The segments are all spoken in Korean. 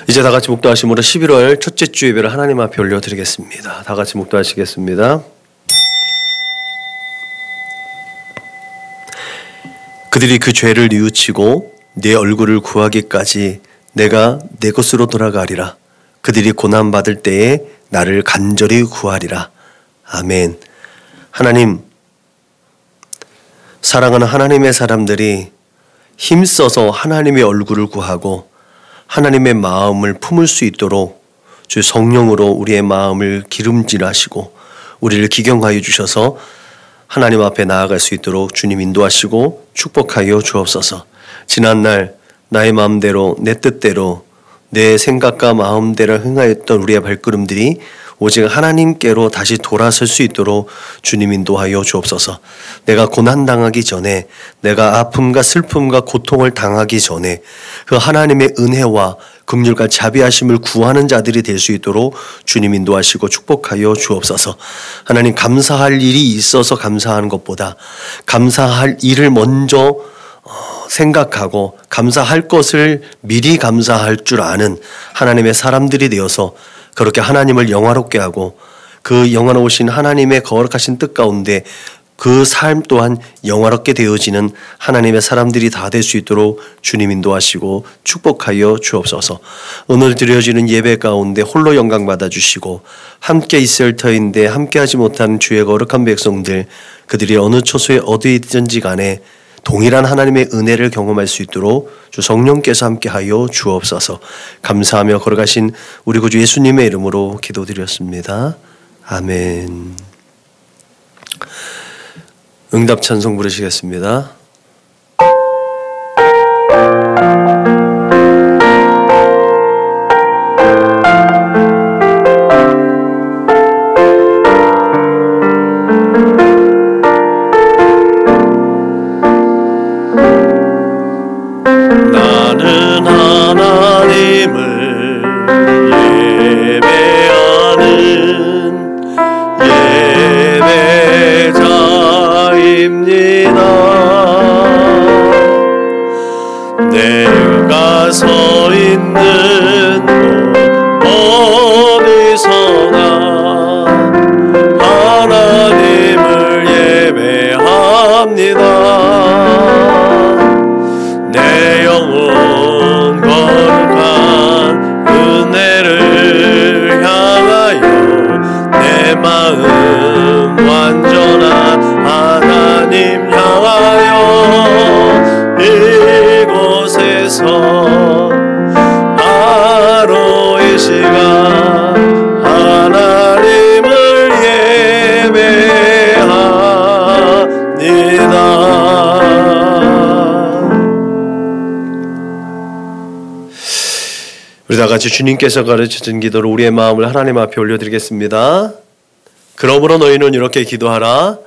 이제 다 같이 묵도하심으로 11월 첫째 주 예배를 하나님 앞에 올려드리겠습니다. 다 같이 묵도하시겠습니다. 그들이 그 죄를 뉘우치고 내 얼굴을 구하기까지 내가 내 것으로 돌아가리라. 그들이 고난받을 때에 나를 간절히 구하리라. 아멘. 하나님, 사랑하는 하나님의 사람들이 힘써서 하나님의 얼굴을 구하고 하나님의 마음을 품을 수 있도록 주 성령으로 우리의 마음을 기름질하시고 우리를 기경하여 주셔서 하나님 앞에 나아갈 수 있도록 주님 인도하시고 축복하여 주옵소서. 지난날 나의 마음대로 내 뜻대로 내 생각과 마음대로 행하였던 우리의 발걸음들이 오직 하나님께로 다시 돌아설 수 있도록 주님 인도하여 주옵소서. 내가 고난당하기 전에, 내가 아픔과 슬픔과 고통을 당하기 전에 그 하나님의 은혜와 긍휼과 자비하심을 구하는 자들이 될 수 있도록 주님 인도하시고 축복하여 주옵소서. 하나님, 감사할 일이 있어서 감사하는 것보다 감사할 일을 먼저 생각하고 감사할 것을 미리 감사할 줄 아는 하나님의 사람들이 되어서 그렇게 하나님을 영화롭게 하고 그 영화로우신 하나님의 거룩하신 뜻 가운데 그 삶 또한 영화롭게 되어지는 하나님의 사람들이 다 될 수 있도록 주님 인도하시고 축복하여 주옵소서. 오늘 드려지는 예배 가운데 홀로 영광 받아주시고 함께 있을 터인데 함께하지 못한 주의 거룩한 백성들, 그들이 어느 처소에 어디 있든지 간에 동일한 하나님의 은혜를 경험할 수 있도록 주 성령께서 함께하여 주옵소서. 감사하며 걸어가신 우리 구주 예수님의 이름으로 기도드렸습니다. 아멘. 응답 찬송 부르시겠습니다. 내가 서 있는 곳 어디서나 하나님을 예배합니다. 내 영혼 거룩한 은혜를 향하여 내 마음 완전한 하나님 향하여 이곳에서 바로 이 시간 하나님을 예배합니다. 우리 다 같이 주님께서 가르치신 기도로 우리의 마음을 하나님 앞에 올려드리겠습니다. 그러므로 너희는 이렇게 기도하라.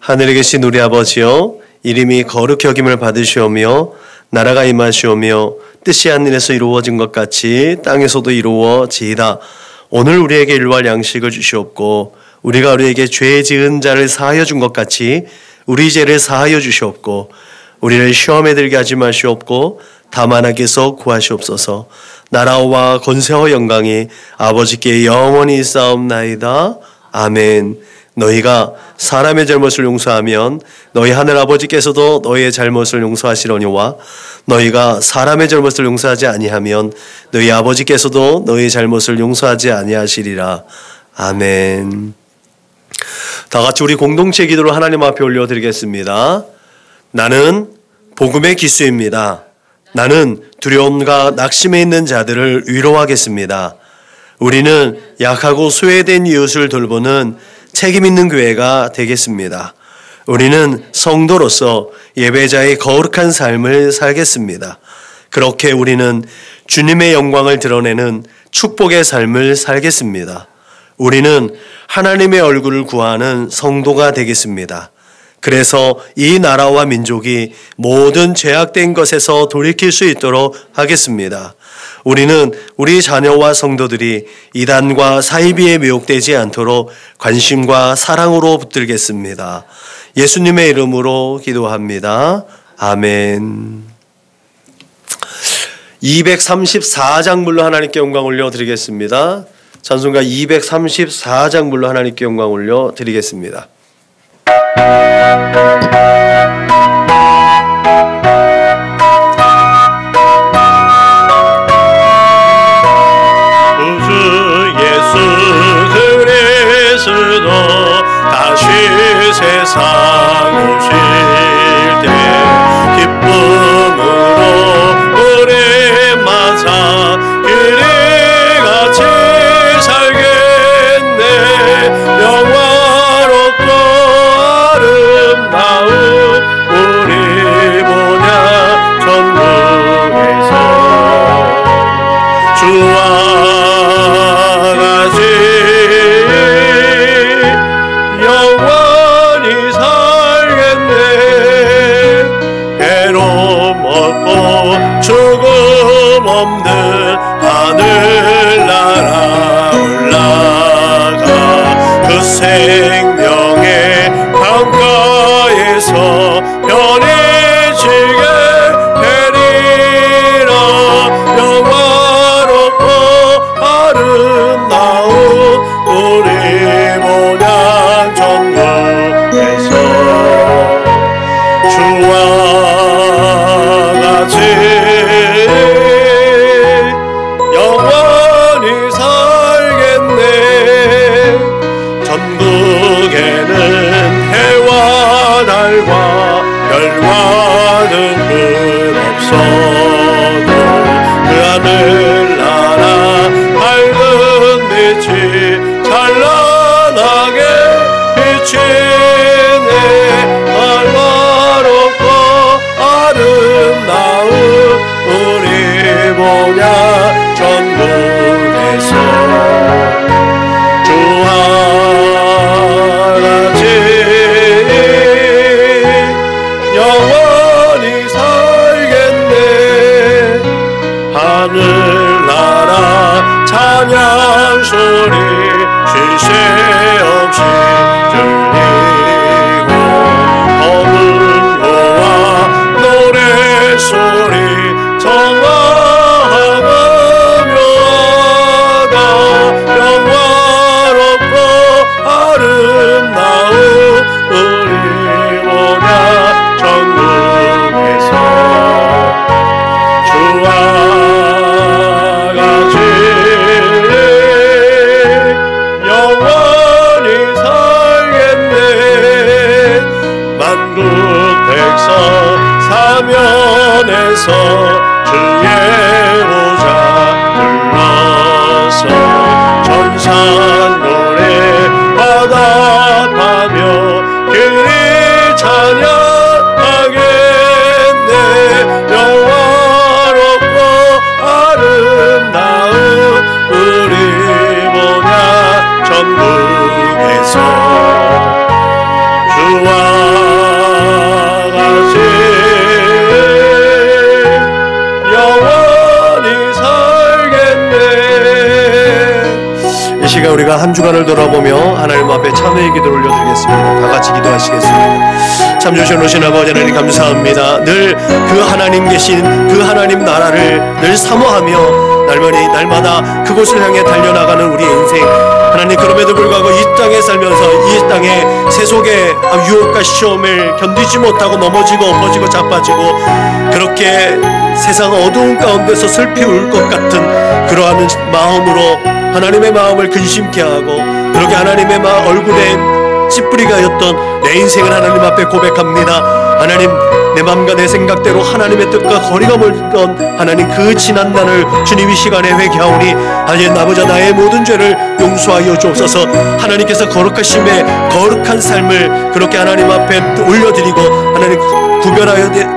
하늘에 계신 우리 아버지여, 이름이 거룩히 여김을 받으시오며 나라가 임하시오며 뜻이 하늘에서 이루어진 것 같이 땅에서도 이루어지이다. 오늘 우리에게 일용할 양식을 주시옵고 우리가 우리에게 죄 지은 자를 사하여 준 것 같이 우리 죄를 사하여 주시옵고 우리를 시험에 들게 하지 마시옵고 다만 악에서 구하시옵소서. 나라와 권세와 영광이 아버지께 영원히 있사옵나이다. 아멘. 너희가 사람의 잘못을 용서하면 너희 하늘 아버지께서도 너희의 잘못을 용서하시려니와 너희가 사람의 잘못을 용서하지 아니하면 너희 아버지께서도 너희의 잘못을 용서하지 아니하시리라. 아멘. 다 같이 우리 공동체 기도를 하나님 앞에 올려드리겠습니다. 나는 복음의 기수입니다. 나는 두려움과 낙심에 있는 자들을 위로하겠습니다. 우리는 약하고 소외된 이웃을 돌보는 책임 있는 교회가 되겠습니다. 우리는 성도로서 예배자의 거룩한 삶을 살겠습니다. 그렇게 우리는 주님의 영광을 드러내는 축복의 삶을 살겠습니다. 우리는 하나님의 얼굴을 구하는 성도가 되겠습니다. 그래서 이 나라와 민족이 모든 죄악된 것에서 돌이킬 수 있도록 하겠습니다. 우리는 우리 자녀와 성도들이 이단과 사이비에 미혹되지 않도록 관심과 사랑으로 붙들겠습니다. 예수님의 이름으로 기도합니다. 아멘. 234장 불로 하나님께 영광 올려드리겠습니다. 찬송가 234장 불로 하나님께 영광 올려드리겠습니다. 다시 세상 오실 때 기쁨으로 우리 만사 그리 같이 살겠네. 영화롭고 아름다운 우리 보냐 천국에서 주와 같이 영원히 살겠네. 괴로움 없고 죽음 없는 하늘나라 올라가 그 생명의 강가에서 편해지게 되리라. 영화롭고 아름다운 우리 모양 천국에서 주와 같이 영원히 살겠네. 천국에는 해와 달과 별과 등은 없어도 그 하늘나라 밝은 빛이 찬란하게 비치네. 영화롭고 아름다운 우리 모양 천국에서 주와 같이 영원히 살겠네. 하늘나라 찬양 소리 쉴 새 없이 들리고 검은 고와 노래소리 정화하며 묘하다. 영화롭고 아름다운 우리 모양 천국에서 주와 같이 영원히 살겠네. 만국 백성 사면에서 주의 보좌 불러서 전산 노래 화답하며 길이 찬양하겠네. 영화롭고 아름다운 우리 모양 천국에서 주와 같이 영원히 살겠네. 이 시간 우리가 한 주간을 돌아보며 하나님 앞에 참회의 기도를 올려드리겠습니다. 다 같이 기도하시겠습니다. 참 좋으신 오신 아버지 하나님 감사합니다. 늘 그 하나님 계신 그 하나님 나라를 늘 사모하며 날마다 그곳을 향해 달려나가는 우리의 인생, 하나님 그럼에도 불구하고 이 땅에 살면서 이 땅의 세속의 유혹과 시험을 견디지 못하고 넘어지고 엎어지고 자빠지고 그렇게 세상 어두운 가운데서 슬피 울 것 같은 그러한 마음으로 하나님의 마음을 근심케 하고 그렇게 하나님의 얼굴에 찌푸리가였던 내 인생을 하나님 앞에 고백합니다. 하나님, 내 마음과 내 생각대로 하나님의 뜻과 거리가 멀던 하나님 그 지난 날을 주님 이 시간에 회개하오니 하나님 아버지 나의 모든 죄를 용서하여 주옵소서. 하나님께서 거룩하심에 거룩한 삶을 그렇게 하나님 앞에 올려드리고 하나님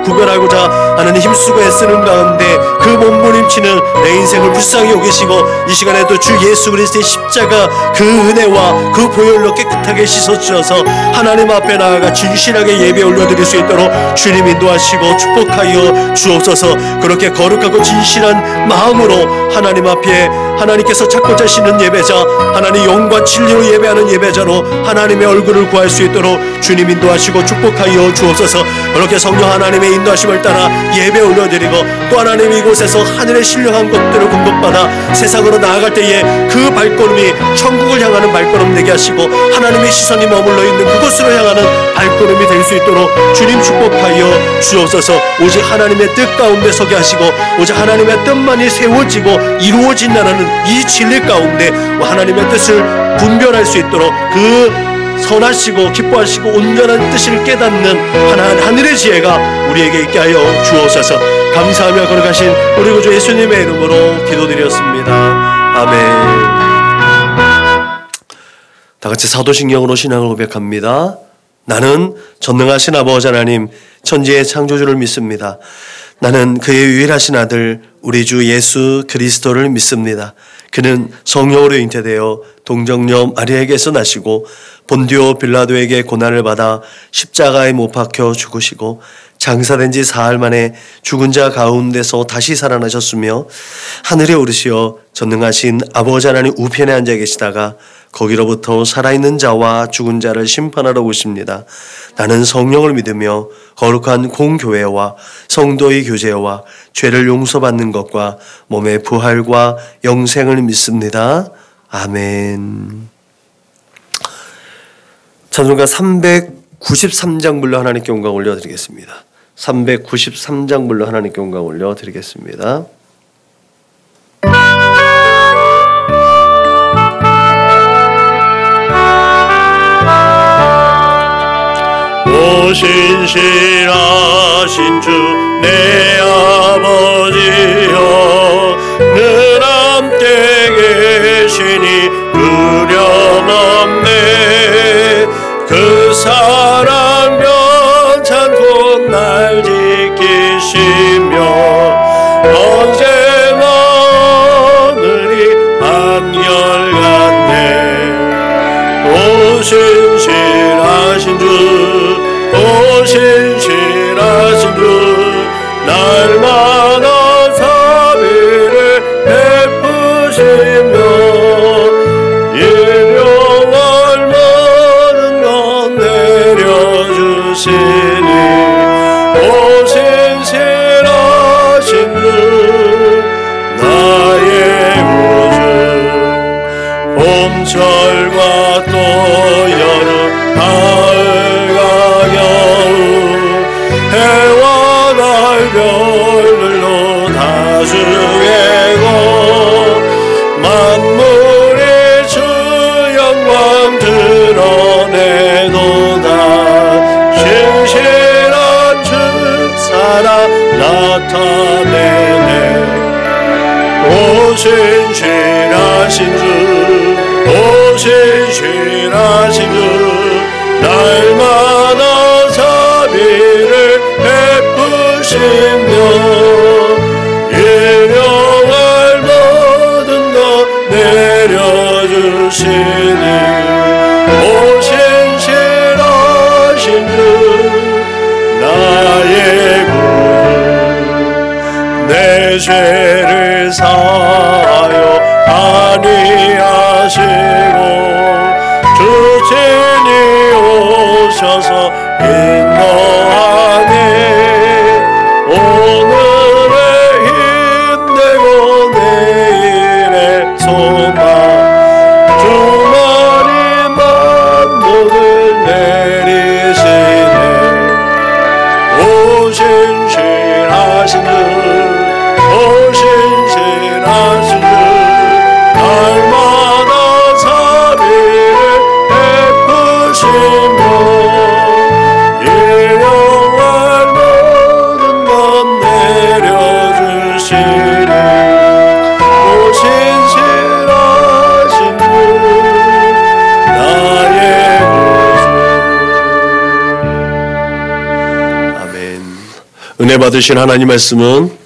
구별하고자 하나님 힘쓰고 애쓰는 가운데 그 몸부림치는 내 인생을 불쌍히 여기시고 이 시간에도 주 예수 그리스도의 십자가 그 은혜와 그 보혈로 깨끗하게 씻어주셔서 하나님 앞에 나아가 진실하게 예배 올려드릴 수 있도록 주님 인도하시고 축복하여 주옵소서. 그렇게 거룩하고 진실한 마음으로 하나님 앞에 하나님께서 찾고자 하시는 예배자, 하나님 영과 진리로 예배하는 예배자로 하나님의 얼굴을 구할 수 있도록 주님 인도하시고 축복하여 주옵소서. 그렇게 성령 하나님의 인도하심을 따라 예배 올려드리고 또 하나님 이곳에서 하늘의 신령한 것들을 공급받아 세상으로 나아갈 때에 그 발걸음이 천국을 향하는 발걸음 되게 하시고 하나님의 시선이 머물러 있는 그곳으로 향하는 발걸음이 될 수 있도록 주님 축복하여 주옵소서. 오직 하나님의 뜻 가운데 서게 하시고 오직 하나님의 뜻만이 세워지고 이루어진다는 이 진리 가운데 하나님의 뜻을 분별할 수 있도록 그 선하시고 기뻐하시고 온전한 뜻을 깨닫는 하늘의 지혜가 우리에게 있게 하여 주옵소서. 감사하며 걸어가신 우리 구주 예수님의 이름으로 기도드렸습니다. 아멘. 다같이 사도신경으로 신앙을 고백합니다. 나는 전능하신 아버지 하나님 천지의 창조주를 믿습니다. 나는 그의 유일하신 아들 우리 주 예수 그리스도를 믿습니다. 그는 성령으로 잉태되어 동정녀 마리아에게서 나시고 본디오 빌라도에게 고난을 받아 십자가에 못 박혀 죽으시고 장사된 지 사흘 만에 죽은 자 가운데서 다시 살아나셨으며 하늘에 오르시어 전능하신 아버지 하나님 우편에 앉아 계시다가 거기로부터 살아있는 자와 죽은 자를 심판하러 오십니다. 나는 성령을 믿으며 거룩한 공교회와 성도의 교제와 죄를 용서받는 것과 몸의 부활과 영생을 믿습니다. 아멘. 찬송가 393장 불러 하나님께 영광 올려드리겠습니다. 393장 불러 하나님께 영광 올려드리겠습니다. 신실하신 주 내 아버지여 늘 함께 계시니 두려움없네. 그 사랑 변찮고 날 지키시며 언제나 늘이 한결같네. 오 신실하신 주 오 신실하신 주 날마다 자비를 베푸시며 일용할 많은 것 내려주시니 오 신실하신 주 나의 구주. 봄철과 또 여름 가을과 해와 달 별들로 다스리고 만물이 주 영광 드러내도다. 신실한 주 사랑 나타내네. 오 신실하신 주 오 신실하신 주 날마다 자비를 베푸시며 일용할 모든 것 내려주시니 오 신실하신 주 나의 구주. 내 죄를 사하여 아니하시고 주 친히 오셔서 인도하네. 오늘의 힘내고 내일의 소망 주말이 만복을 내리시네. 오 신실하신 주 오 신실하신 주 날마다 자비를 베푸시며 일용할 모든 것 내려주시니 오 신실하신 주 나의 구주. 아멘. 은혜 받으신 하나님 말씀은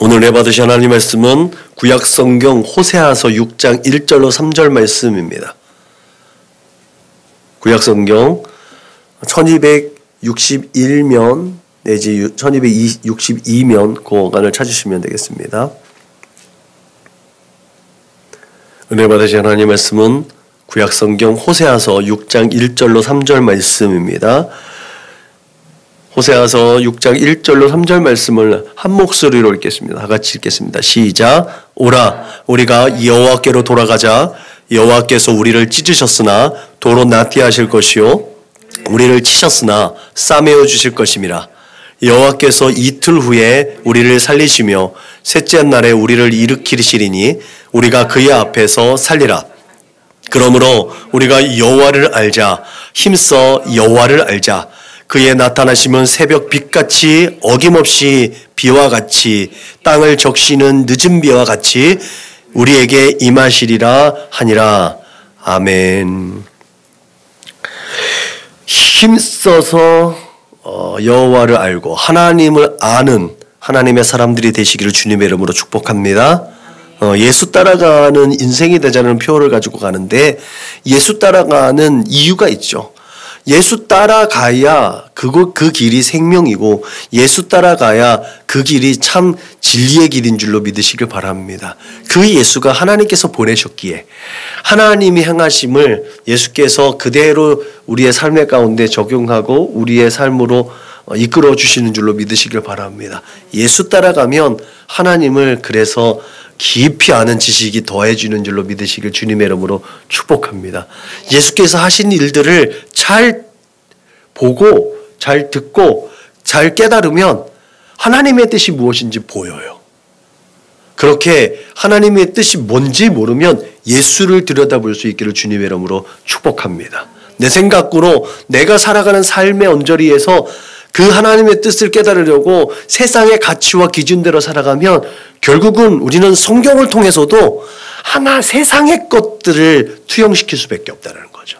오늘 은혜 받으신 하나님 말씀은 구약 성경 호세아서 6장 1절로 3절 말씀입니다. 구약 성경 1261면 내지 1262면 구원관을 찾으시면 되겠습니다. 은혜 받으신 하나님의 말씀은 구약성경 호세아서 6장 1절로 3절 말씀입니다. 호세아서 6장 1절로 3절 말씀을 한 목소리로 읽겠습니다. 다 같이 읽겠습니다. 시작. 오라 우리가 여호와께로 돌아가자. 여호와께서 우리를 찢으셨으나 도로 나티하실 것이요 우리를 치셨으나 싸매어 주실 것임이라. 여호와께서 이틀 후에 우리를 살리시며 셋째 날에 우리를 일으키시리니 우리가 그의 앞에서 살리라. 그러므로 우리가 여호와를 알자. 힘써 여호와를 알자. 그의 나타나심은 새벽 빛같이 어김없이 비와 같이 땅을 적시는 늦은 비와 같이 우리에게 임하시리라 하니라. 아멘. 힘써서 여호와를 알고 하나님을 아는 하나님의 사람들이 되시기를 주님의 이름으로 축복합니다. 예수 따라가는 인생이 되자는 표어를 가지고 가는데 예수 따라가는 이유가 있죠. 예수 따라가야 그 길이 생명이고 예수 따라가야 그 길이 참 진리의 길인 줄로 믿으시길 바랍니다. 그 예수가 하나님께서 보내셨기에 하나님이 행하심을 예수께서 그대로 우리의 삶의 가운데 적용하고 우리의 삶으로 이끌어 주시는 줄로 믿으시길 바랍니다. 예수 따라가면 하나님을 그래서 깊이 아는 지식이 더해지는 줄로 믿으시길 주님의 이름으로 축복합니다. 예수께서 하신 일들을 잘 보고 잘 듣고 잘 깨달으면 하나님의 뜻이 무엇인지 보여요. 그렇게 하나님의 뜻이 뭔지 모르면 예수를 들여다볼 수 있기를 주님의 이름으로 축복합니다. 내 생각으로 내가 살아가는 삶의 언저리에서 그 하나님의 뜻을 깨달으려고 세상의 가치와 기준대로 살아가면 결국은 우리는 성경을 통해서도 세상의 것들을 투영시킬 수밖에 없다는 거죠.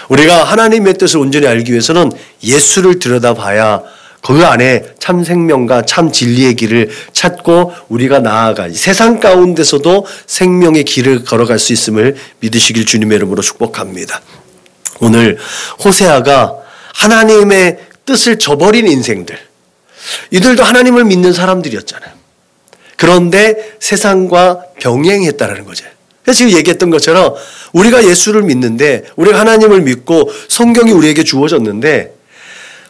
우리가 하나님의 뜻을 온전히 알기 위해서는 예수를 들여다봐야 그 안에 참 생명과 참 진리의 길을 찾고 우리가 나아가 세상 가운데서도 생명의 길을 걸어갈 수 있음을 믿으시길 주님의 이름으로 축복합니다. 오늘 호세아가 하나님의 뜻을 저버린 인생들, 이들도 하나님을 믿는 사람들이었잖아요. 그런데 세상과 병행했다라는 거죠. 그래서 지금 얘기했던 것처럼 우리가 예수를 믿는데 우리가 하나님을 믿고 성경이 우리에게 주어졌는데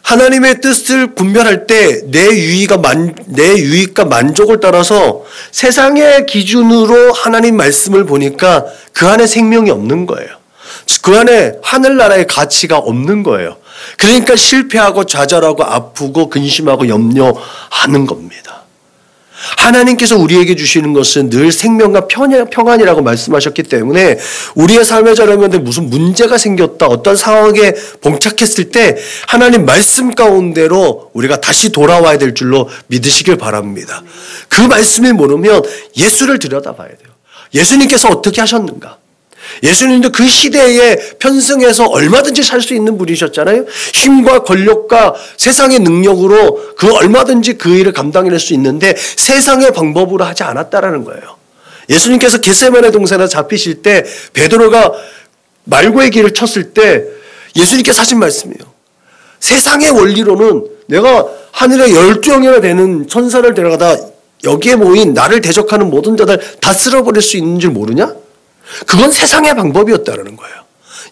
하나님의 뜻을 분별할 때 내 유익과 만족을 따라서 세상의 기준으로 하나님 말씀을 보니까 그 안에 생명이 없는 거예요. 그 안에 하늘나라의 가치가 없는 거예요. 그러니까 실패하고 좌절하고 아프고 근심하고 염려하는 겁니다. 하나님께서 우리에게 주시는 것은 늘 생명과 평안이라고 말씀하셨기 때문에 우리의 삶의 자료면에 무슨 문제가 생겼다, 어떤 상황에 봉착했을 때 하나님 말씀 가운데로 우리가 다시 돌아와야 될 줄로 믿으시길 바랍니다. 그 말씀을 모르면 예수를 들여다봐야 돼요. 예수님께서 어떻게 하셨는가? 예수님도 그 시대에 편승해서 얼마든지 살 수 있는 분이셨잖아요. 힘과 권력과 세상의 능력으로 얼마든지 그 일을 감당해낼 수 있는데 세상의 방법으로 하지 않았다라는 거예요. 예수님께서 겟세마네 동산에서 잡히실 때 베드로가 말고의 길을 쳤을 때 예수님께서 하신 말씀이에요. 세상의 원리로는 내가 하늘에 12영이나 되는 천사를 데려가다 여기에 모인 나를 대적하는 모든 자들 다 쓸어버릴 수 있는 줄 모르냐? 그건 세상의 방법이었다는 거예요.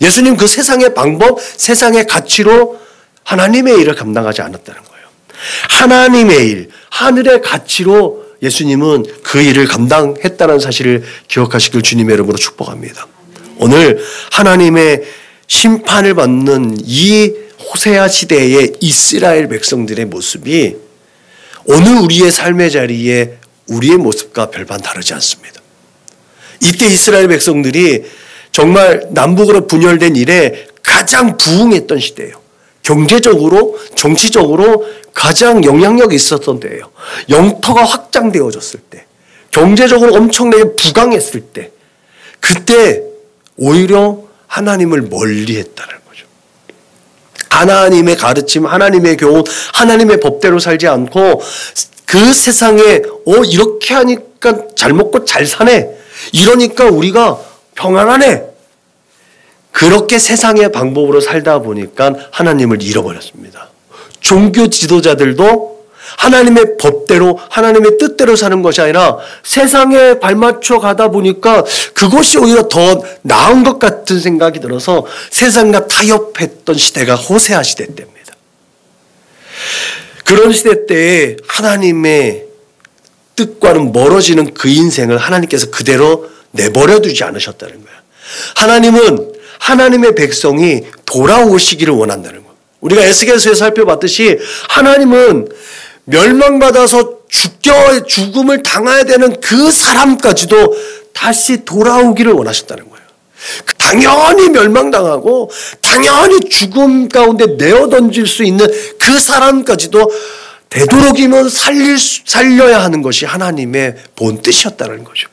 예수님 그 세상의 방법, 세상의 가치로 하나님의 일을 감당하지 않았다는 거예요. 하나님의 일, 하늘의 가치로 예수님은 그 일을 감당했다는 사실을 기억하시길 주님의 이름으로 축복합니다. 오늘 하나님의 심판을 받는 이 호세아 시대의 이스라엘 백성들의 모습이 오늘 우리의 삶의 자리에 우리의 모습과 별반 다르지 않습니다. 이때 이스라엘 백성들이 정말 남북으로 분열된 이래 가장 부흥했던 시대예요. 경제적으로, 정치적으로 가장 영향력이 있었던 때예요. 영토가 확장되어졌을 때, 경제적으로 엄청나게 부강했을 때, 그때 오히려 하나님을 멀리했다는 거죠. 하나님의 가르침, 하나님의 교훈, 하나님의 법대로 살지 않고 그 세상에 이렇게 하니까 잘 먹고 잘 사네, 이러니까 우리가 평안하네, 그렇게 세상의 방법으로 살다 보니까 하나님을 잃어버렸습니다. 종교 지도자들도 하나님의 법대로 하나님의 뜻대로 사는 것이 아니라 세상에 발맞춰 가다 보니까 그것이 오히려 더 나은 것 같은 생각이 들어서 세상과 타협했던 시대가 호세아 시대 때입니다. 그런 시대 때에 하나님의 뜻과는 멀어지는 그 인생을 하나님께서 그대로 내버려 두지 않으셨다는 거예요. 하나님은 하나님의 백성이 돌아오시기를 원한다는 거예요. 우리가 에스겔서에 살펴봤듯이 하나님은 멸망받아서 죽음을 당해야 되는 그 사람까지도 다시 돌아오기를 원하셨다는 거예요. 당연히 멸망당하고 당연히 죽음 가운데 내어 던질 수 있는 그 사람까지도 되도록이면 살려야 하는 것이 하나님의 본 뜻이었다는 거죠.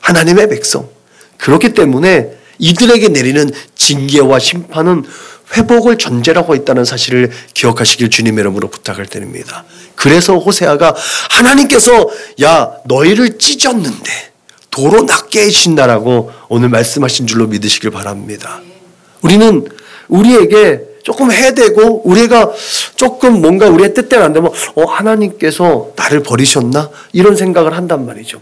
하나님의 백성. 그렇기 때문에 이들에게 내리는 징계와 심판은 회복을 전제라고 있다는 사실을 기억하시길 주님의 이름으로 부탁을 드립니다. 그래서 호세아가 하나님께서 야 너희를 찢었는데 도로 낫게 해주신다라고 오늘 말씀하신 줄로 믿으시길 바랍니다. 우리는 우리에게 조금 해대고 우리가 조금 뭔가 우리의 뜻대로 안 되면 하나님께서 나를 버리셨나? 이런 생각을 한단 말이죠.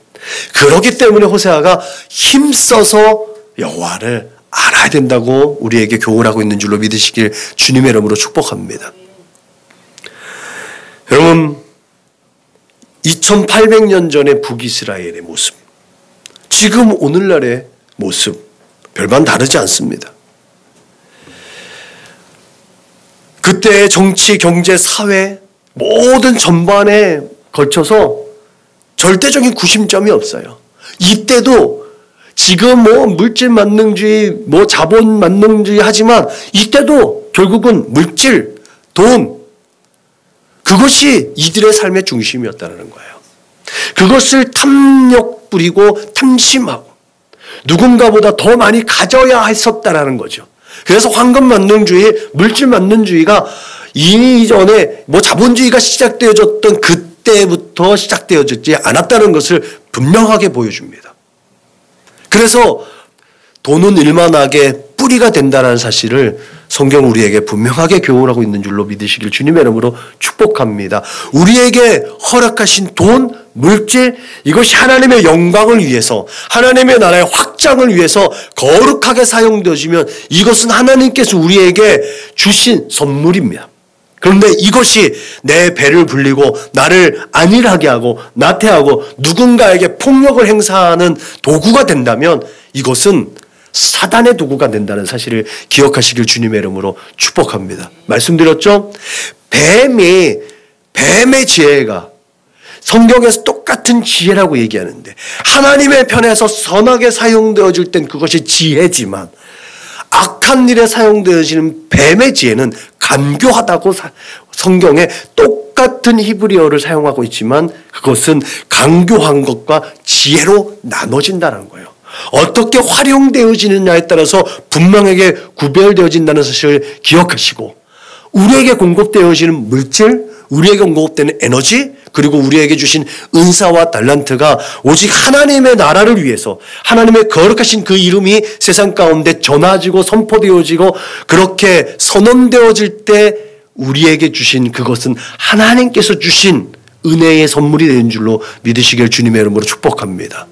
그렇기 때문에 호세아가 힘써서 여호와를 알아야 된다고 우리에게 교훈하고 있는 줄로 믿으시길 주님의 이름으로 축복합니다. 여러분 2800년 전의 북이스라엘의 모습 지금 오늘날의 모습 별반 다르지 않습니다. 그때의 정치, 경제, 사회 모든 전반에 걸쳐서 절대적인 구심점이 없어요. 이때도 지금 물질 만능주의, 자본 만능주의 하지만 이때도 결국은 물질, 돈 그것이 이들의 삶의 중심이었다는 거예요. 그것을 탐욕 부리고 탐심하고 누군가보다 더 많이 가져야 했었다라는 거죠. 그래서 황금 만능주의, 물질 만능주의가 이전에 자본주의가 시작되어졌던 그때부터 시작되어졌지 않았다는 것을 분명하게 보여줍니다. 그래서 돈은 일만하게 뿌리가 된다는 사실을 성경 우리에게 분명하게 교훈하고 있는 줄로 믿으시길 주님의 이름으로 축복합니다. 우리에게 허락하신 돈, 물질 이것이 하나님의 영광을 위해서 하나님의 나라의 확장을 위해서 거룩하게 사용되어지면 이것은 하나님께서 우리에게 주신 선물입니다. 그런데 이것이 내 배를 불리고 나를 안일하게 하고 나태하고 누군가에게 폭력을 행사하는 도구가 된다면 이것은 사단의 도구가 된다는 사실을 기억하시길 주님의 이름으로 축복합니다. 말씀드렸죠? 뱀의 지혜가 성경에서 똑같은 지혜라고 얘기하는데 하나님의 편에서 선하게 사용되어질 땐 그것이 지혜지만 악한 일에 사용되어지는 뱀의 지혜는 간교하다고 성경에 똑같은 히브리어를 사용하고 있지만 그것은 간교한 것과 지혜로 나눠진다는 거예요. 어떻게 활용되어지느냐에 따라서 분명하게 구별되어진다는 사실을 기억하시고 우리에게 공급되어지는 물질, 우리에게 공급되는 에너지 그리고 우리에게 주신 은사와 달란트가 오직 하나님의 나라를 위해서 하나님의 거룩하신 그 이름이 세상 가운데 전해지고 선포되어지고 그렇게 선언되어질 때 우리에게 주신 그것은 하나님께서 주신 은혜의 선물이 되는 줄로 믿으시길 주님의 이름으로 축복합니다.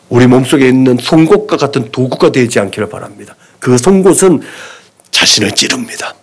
우리 몸속에 있는 송곳과 같은 도구가 되지 않기를 바랍니다. 그 송곳은 자신을 찌릅니다.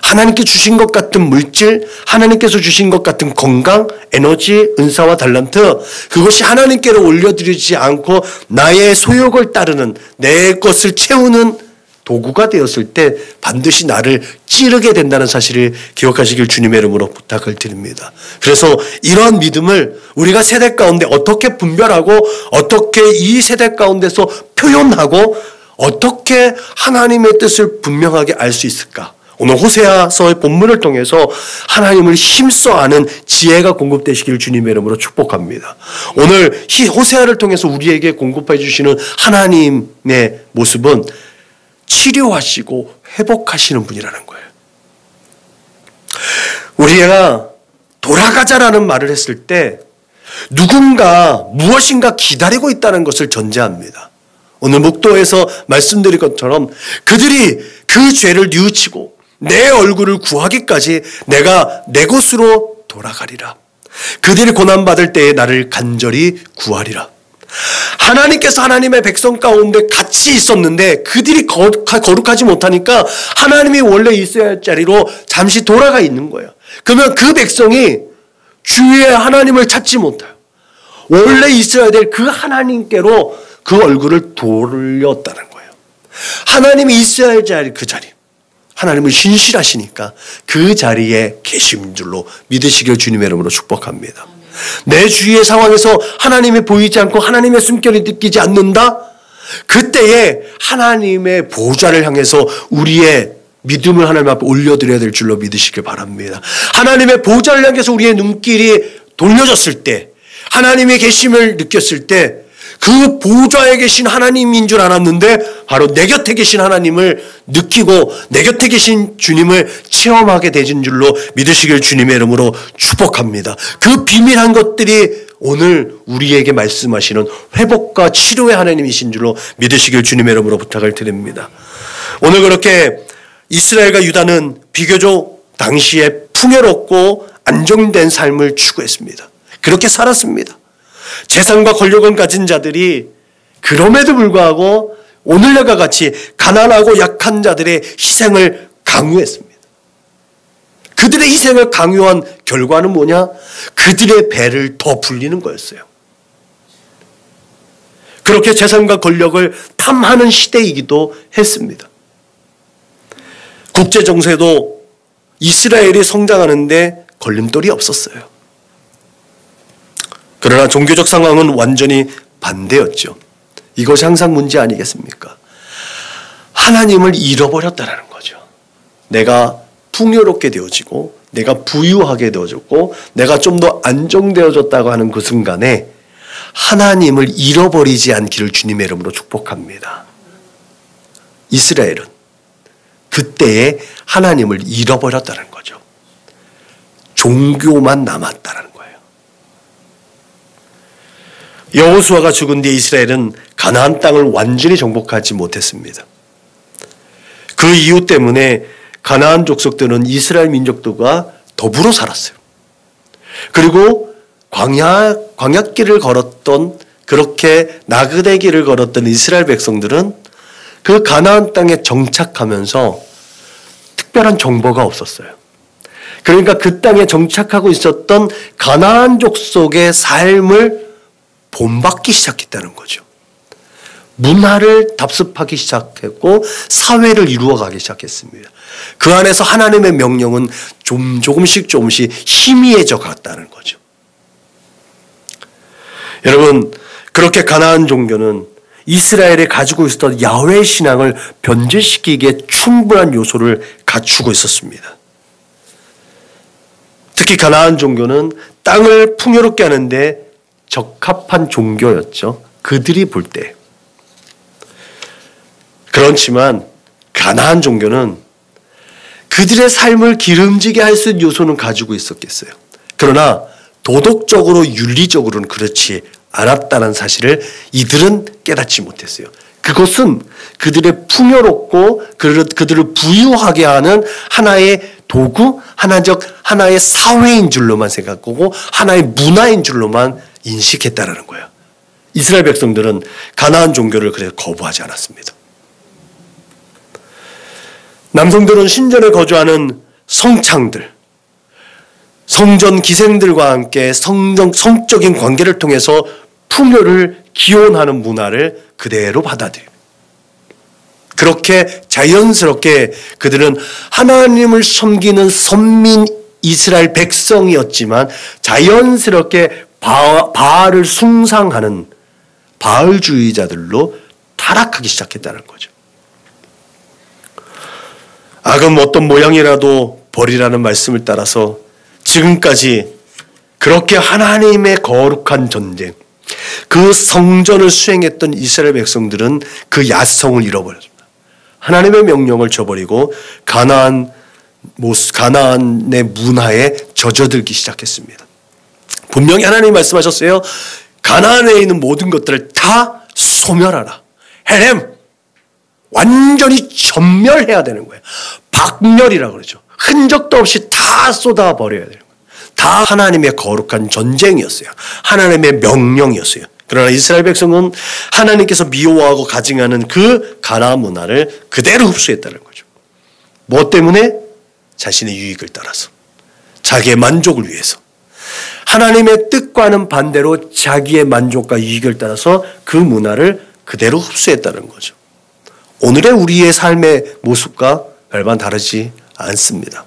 하나님께 주신 것 같은 물질, 하나님께서 주신 것 같은 건강, 에너지, 은사와 달란트 그것이 하나님께로 올려드리지 않고 나의 소욕을 따르는 내 것을 채우는 도구가 되었을 때 반드시 나를 찌르게 된다는 사실을 기억하시길 주님의 이름으로 부탁을 드립니다. 그래서 이러한 믿음을 우리가 세대 가운데 어떻게 분별하고 어떻게 이 세대 가운데서 표현하고 어떻게 하나님의 뜻을 분명하게 알 수 있을까? 오늘 호세아서의 본문을 통해서 하나님을 힘써 아는 지혜가 공급되시기를 주님의 이름으로 축복합니다. 오늘 호세아를 통해서 우리에게 공급해 주시는 하나님의 모습은 치료하시고 회복하시는 분이라는 거예요. 우리가 돌아가자라는 말을 했을 때 누군가 무엇인가 기다리고 있다는 것을 전제합니다. 오늘 목도에서 말씀드린 것처럼 그들이 그 죄를 뉘우치고 내 얼굴을 구하기까지 내가 내 곳으로 돌아가리라. 그들이 고난받을 때에 나를 간절히 구하리라. 하나님께서 하나님의 백성 가운데 같이 있었는데 그들이 거룩하지 못하니까 하나님이 원래 있어야 할 자리로 잠시 돌아가 있는 거예요. 그러면 그 백성이 주의 하나님을 찾지 못해요. 원래 있어야 될 그 하나님께로 그 얼굴을 돌렸다는 거예요. 하나님이 있어야 할 자리, 그 자리. 하나님은 신실하시니까 그 자리에 계신 줄로 믿으시길 주님의 이름으로 축복합니다. 내 주위의 상황에서 하나님이 보이지 않고 하나님의 숨결이 느끼지 않는다? 그때에 하나님의 보좌를 향해서 우리의 믿음을 하나님 앞에 올려드려야 될 줄로 믿으시길 바랍니다. 하나님의 보좌를 향해서 우리의 눈길이 돌려졌을 때, 하나님의 계심을 느꼈을 때 그 보좌에 계신 하나님인 줄 알았는데 바로 내 곁에 계신 하나님을 느끼고 내 곁에 계신 주님을 체험하게 되신 줄로 믿으시길 주님의 이름으로 축복합니다. 그 비밀한 것들이 오늘 우리에게 말씀하시는 회복과 치료의 하나님이신 줄로 믿으시길 주님의 이름으로 부탁을 드립니다. 오늘 그렇게 이스라엘과 유다는 비교적 당시에 풍요롭고 안정된 삶을 추구했습니다. 그렇게 살았습니다. 재산과 권력을 가진 자들이 그럼에도 불구하고 오늘날과 같이 가난하고 약한 자들의 희생을 강요했습니다. 그들의 희생을 강요한 결과는 뭐냐? 그들의 배를 더 불리는 거였어요. 그렇게 재산과 권력을 탐하는 시대이기도 했습니다. 국제정세도 이스라엘이 성장하는데 걸림돌이 없었어요. 그러나 종교적 상황은 완전히 반대였죠. 이것이 항상 문제 아니겠습니까? 하나님을 잃어버렸다는 거죠. 내가 풍요롭게 되어지고 내가 부유하게 되어졌고 내가 좀 더 안정되어졌다고 하는 그 순간에 하나님을 잃어버리지 않기를 주님의 이름으로 축복합니다. 이스라엘은 그때에 하나님을 잃어버렸다는 거죠. 종교만 남았다는 거예요. 여호수아가 죽은 뒤 이스라엘은 가나안 땅을 완전히 정복하지 못했습니다. 그 이유 때문에 가나안 족속들은 이스라엘 민족들과 더불어 살았어요. 그리고 광야길을 걸었던, 그렇게 나그네 길을 걸었던 이스라엘 백성들은 그 가나안 땅에 정착하면서 특별한 정보가 없었어요. 그러니까 그 땅에 정착하고 있었던 가나안 족속의 삶을 본받기 시작했다는 거죠. 문화를 답습하기 시작했고 사회를 이루어가기 시작했습니다. 그 안에서 하나님의 명령은 조금씩 희미해져 갔다는 거죠. 여러분, 그렇게 가나안 종교는 이스라엘이 가지고 있었던 야훼 신앙을 변질시키기에 충분한 요소를 갖추고 있었습니다. 특히 가나안 종교는 땅을 풍요롭게 하는데 적합한 종교였죠. 그들이 볼 때. 그렇지만 가나안 종교는 그들의 삶을 기름지게 할 수 있는 요소는 가지고 있었겠어요. 그러나 도덕적으로 윤리적으로는 그렇지 않았다는 사실을 이들은 깨닫지 못했어요. 그것은 그들의 풍요롭고 그들을 부유하게 하는 하나의 도구, 하나의 사회인 줄로만 생각하고 하나의 문화인 줄로만 인식했다는 거예요. 이스라엘 백성들은 가나안 종교를 그래서 거부하지 않았습니다. 남성들은 신전에 거주하는 성창들, 성전 기생들과 함께 성적인 관계를 통해서 풍요를 기원하는 문화를 그대로 받아들입니다. 그렇게 자연스럽게 그들은 하나님을 섬기는 선민 이스라엘 백성이었지만 자연스럽게 바알을 숭상하는 바알주의자들로 타락하기 시작했다는 거죠. 악은 어떤 모양이라도 버리라는 말씀을 따라서 지금까지 그렇게 하나님의 거룩한 전쟁, 그 성전을 수행했던 이스라엘 백성들은 그 야성을 잃어버렸습니다. 하나님의 명령을 저버리고 가나안의 문화에 젖어들기 시작했습니다. 분명히 하나님이 말씀하셨어요. 가나안에 있는 모든 것들을 다 소멸하라. 헬렘, 완전히 전멸해야 되는 거예요. 박멸이라고 그러죠. 흔적도 없이 다 쏟아버려야 돼요. 다 하나님의 거룩한 전쟁이었어요. 하나님의 명령이었어요. 그러나 이스라엘 백성은 하나님께서 미워하고 가증하는 그 가나안 문화를 그대로 흡수했다는 거죠. 뭐 때문에? 자신의 유익을 따라서, 자기의 만족을 위해서, 하나님의 뜻과는 반대로 자기의 만족과 유익을 따라서 그 문화를 그대로 흡수했다는 거죠. 오늘의 우리의 삶의 모습과 별반 다르지 않습니다.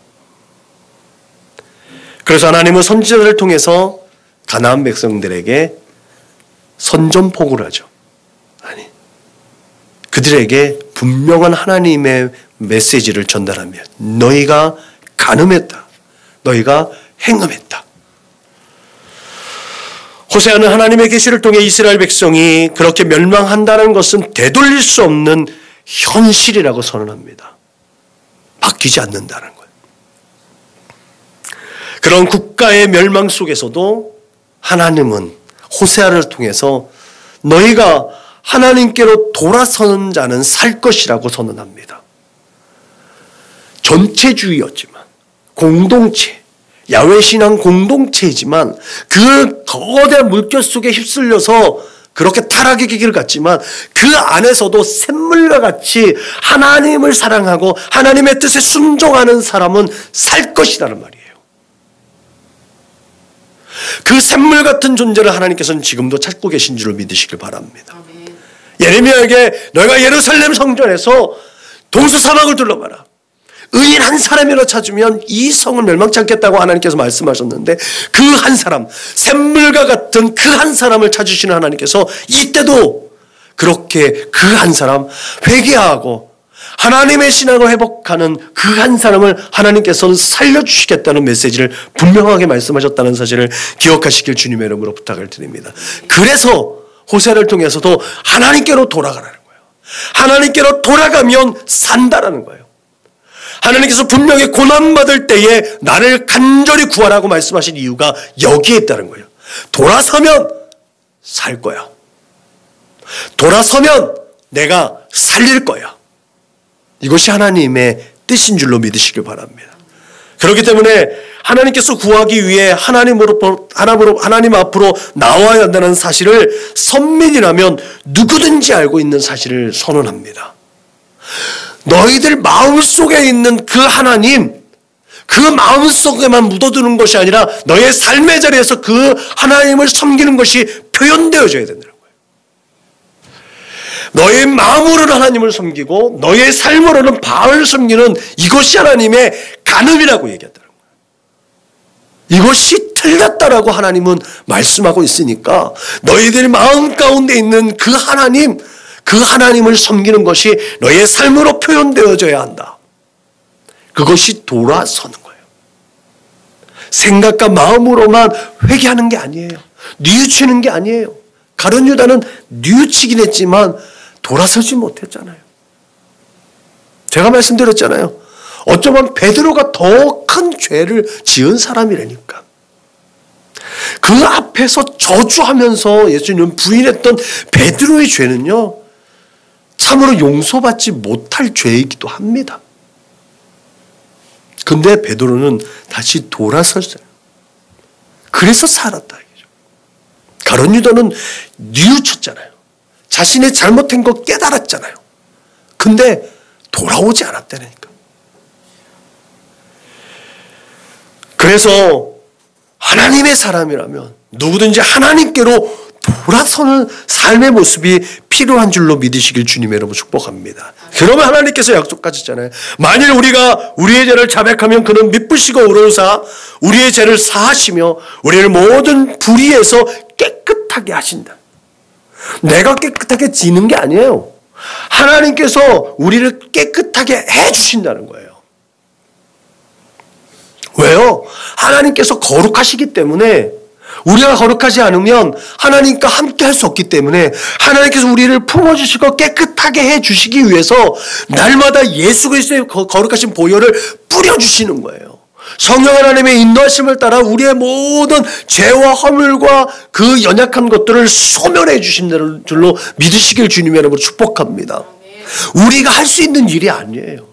그래서 하나님은 선지자들을 통해서 가나안 백성들에게 선전포고를 하죠. 아니, 그들에게 분명한 하나님의 메시지를 전달하며 너희가 간음했다. 너희가 행음했다. 호세아는 하나님의 계시를 통해 이스라엘 백성이 그렇게 멸망한다는 것은 되돌릴 수 없는 현실이라고 선언합니다. 바뀌지 않는다는 거예요. 그런 국가의 멸망 속에서도 하나님은 호세아를 통해서 너희가 하나님께로 돌아서는 자는 살 것이라고 선언합니다. 전체주의였지만, 공동체, 야훼신앙 공동체이지만 그 거대한 물결 속에 휩쓸려서 그렇게 타락의 길을 갔지만 그 안에서도 샘물과 같이 하나님을 사랑하고 하나님의 뜻에 순종하는 사람은 살 것이라는 말이에요. 그 샘물 같은 존재를 하나님께서는 지금도 찾고 계신 줄을 믿으시길 바랍니다. 예레미야에게 너희가 예루살렘 성전에서 동서사막을 둘러봐라. 의인 한 사람이라 찾으면 이 성은 멸망치 않겠다고 하나님께서 말씀하셨는데 그 한 사람, 샘물과 같은 그 한 사람을 찾으시는 하나님께서 이때도 그렇게 그 한 사람, 회개하고 하나님의 신앙을 회복하는 그 한 사람을 하나님께서는 살려주시겠다는 메시지를 분명하게 말씀하셨다는 사실을 기억하시길 주님의 이름으로 부탁을 드립니다. 그래서 호세아를 통해서도 하나님께로 돌아가라는 거예요. 하나님께로 돌아가면 산다라는 거예요. 하나님께서 분명히 고난받을 때에 나를 간절히 구하라고 말씀하신 이유가 여기에 있다는 거예요. 돌아서면 살 거야. 돌아서면 내가 살릴 거야. 이것이 하나님의 뜻인 줄로 믿으시길 바랍니다. 그렇기 때문에 하나님께서 구하기 위해 하나님 앞으로 나와야 한다는 사실을 선민이라면 누구든지 알고 있는 사실을 선언합니다. 너희들 마음속에 있는 그 하나님, 그 마음속에만 묻어두는 것이 아니라 너의 삶의 자리에서 그 하나님을 섬기는 것이 표현되어져야 된다는 거예요. 너의 마음으로는 하나님을 섬기고 너의 삶으로는 바알을 섬기는 이것이 하나님의 간음이라고 얘기했다는 거예요. 이것이 틀렸다라고 하나님은 말씀하고 있으니까 너희들 마음 가운데 있는 그 하나님, 그 하나님을 섬기는 것이 너의 삶으로 표현되어져야 한다. 그것이 돌아서는 거예요. 생각과 마음으로만 회개하는 게 아니에요. 뉘우치는 게 아니에요. 가룟 유다는 뉘우치긴 했지만 돌아서지 못했잖아요. 제가 말씀드렸잖아요. 어쩌면 베드로가 더 큰 죄를 지은 사람이라니까. 그 앞에서 저주하면서 예수님을 부인했던 베드로의 죄는요, 참으로 용서받지 못할 죄이기도 합니다. 근데 베드로는 다시 돌아섰어요. 그래서 살았다. 가룟 유다는 뉘우쳤잖아요. 자신의 잘못한 거 깨달았잖아요. 근데 돌아오지 않았다니까. 그래서 하나님의 사람이라면 누구든지 하나님께로 돌아서는 삶의 모습이 필요한 줄로 믿으시길 주님의 이름으로 축복합니다. 그러면 하나님께서 약속하셨잖아요. 만일 우리가 우리의 죄를 자백하면 그는 미쁘시고 의로우사 우리의 죄를 사하시며 우리를 모든 불의에서 깨끗하게 하신다. 내가 깨끗하게 지는 게 아니에요. 하나님께서 우리를 깨끗하게 해주신다는 거예요. 왜요? 하나님께서 거룩하시기 때문에, 우리가 거룩하지 않으면 하나님과 함께 할 수 없기 때문에 하나님께서 우리를 품어주시고 깨끗하게 해주시기 위해서 날마다 예수 그리스도의 거룩하신 보혈을 뿌려주시는 거예요. 성령 하나님의 인도하심을 따라 우리의 모든 죄와 허물과 그 연약한 것들을 소멸해 주신다는 줄로 믿으시길 주님의 이름으로 축복합니다. 우리가 할 수 있는 일이 아니에요.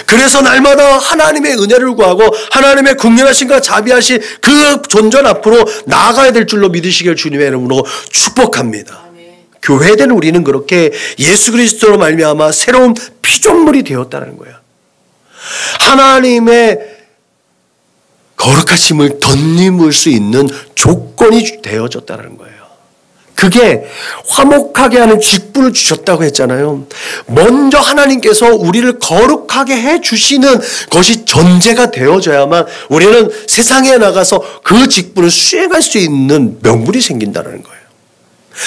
그래서 날마다 하나님의 은혜를 구하고 하나님의 긍휼하심과 자비하신 그 존전 앞으로 나아가야 될 줄로 믿으시길 주님의 이름으로 축복합니다. 교회된 우리는 그렇게 예수 그리스도로 말미암아 새로운 피조물이 되었다는 거예요. 하나님의 거룩하심을 덧입을 수 있는 조건이 되어졌다는 거예요. 그게 화목하게 하는 직분을 주셨다고 했잖아요. 먼저 하나님께서 우리를 거룩하게 해주시는 것이 전제가 되어져야만 우리는 세상에 나가서 그 직분을 수행할 수 있는 명분이 생긴다는 거예요.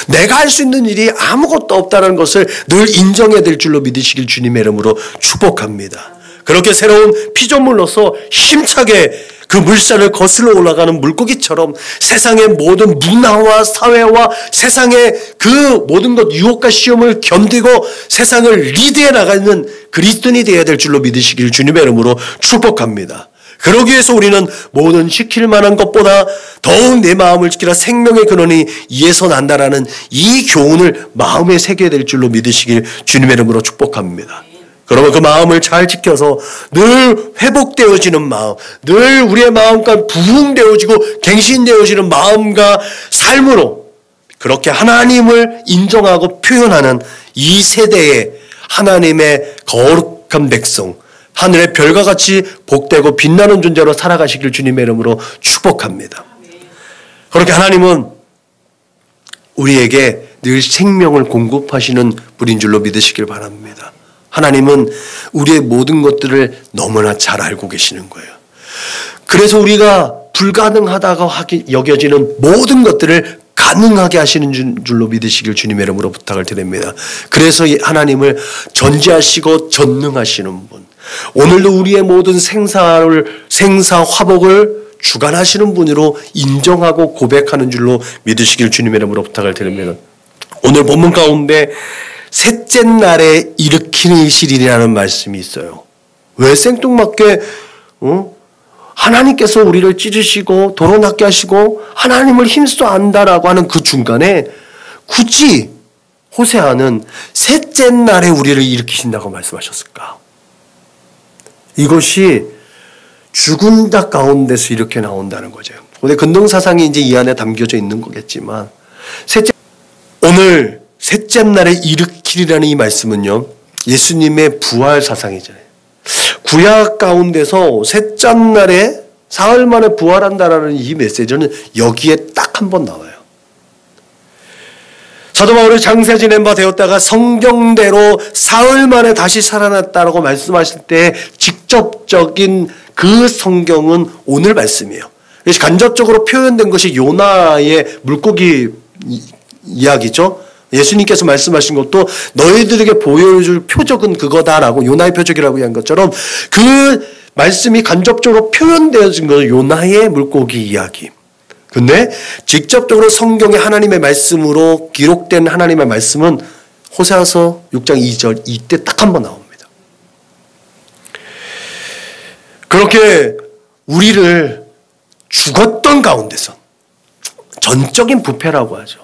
내가 할 수 있는 일이 아무것도 없다는 것을 늘 인정해야 될 줄로 믿으시길 주님의 이름으로 축복합니다. 그렇게 새로운 피조물로서 힘차게 그 물살을 거슬러 올라가는 물고기처럼 세상의 모든 문화와 사회와 세상의 그 모든 것 유혹과 시험을 견디고 세상을 리드해 나가는 그리스도인이 되어야 될 줄로 믿으시길 주님의 이름으로 축복합니다. 그러기 위해서 우리는 모든 지킬 만한 것보다 더욱 내 마음을 지키라 생명의 근원이 이에서 난다라는 이 교훈을 마음에 새겨야 될 줄로 믿으시길 주님의 이름으로 축복합니다. 그러면 그 마음을 잘 지켜서 늘 회복되어지는 마음, 늘 우리의 마음과 부흥되어지고 갱신되어지는 마음과 삶으로 그렇게 하나님을 인정하고 표현하는 이 세대의 하나님의 거룩한 백성, 하늘의 별과 같이 복되고 빛나는 존재로 살아가시길 주님의 이름으로 축복합니다. 그렇게 하나님은 우리에게 늘 생명을 공급하시는 분인 줄로 믿으시길 바랍니다. 하나님은 우리의 모든 것들을 너무나 잘 알고 계시는 거예요. 그래서 우리가 불가능하다고 여겨지는 모든 것들을 가능하게 하시는 줄로 믿으시길 주님의 이름으로 부탁을 드립니다. 그래서 하나님을 전지하시고 전능하시는 분, 오늘도 우리의 모든 생사 화복을 주관하시는 분으로 인정하고 고백하는 줄로 믿으시길 주님의 이름으로 부탁을 드립니다. 오늘 본문 가운데 셋째 날에 일으키시리라는 말씀이 있어요. 왜 생뚱맞게 하나님께서 우리를 찢으시고 도로 낫게 하시고 하나님을 힘써 안다라고 하는 그 중간에 굳이 호세아는 셋째 날에 우리를 일으키신다고 말씀하셨을까? 이것이 죽은 자 가운데서 이렇게 나온다는 거죠. 근데 근동사상이 이제 이 안에 담겨져 있는 거겠지만 오늘 셋째 날에 일으키리라는 이 말씀은요, 예수님의 부활 사상이잖아요. 구약 가운데서 셋째 날에 사흘 만에 부활한다라는 이 메시지는 여기에 딱 한 번 나와요. 사도 바울이 장사 지낸 바 되었다가 성경대로 사흘 만에 다시 살아났다라고 말씀하실 때 직접적인 그 성경은 오늘 말씀이에요. 그래서 간접적으로 표현된 것이 요나의 물고기 이야기죠. 예수님께서 말씀하신 것도 너희들에게 보여줄 표적은 그거다라고 요나의 표적이라고 한 것처럼 그 말씀이 간접적으로 표현되어진 것은 요나의 물고기 이야기. 근데 직접적으로 성경의 하나님의 말씀으로 기록된 하나님의 말씀은 호세아서 6장 2절 이때 딱 한 번 나옵니다. 그렇게 우리를 죽었던 가운데서 전적인 부패라고 하죠.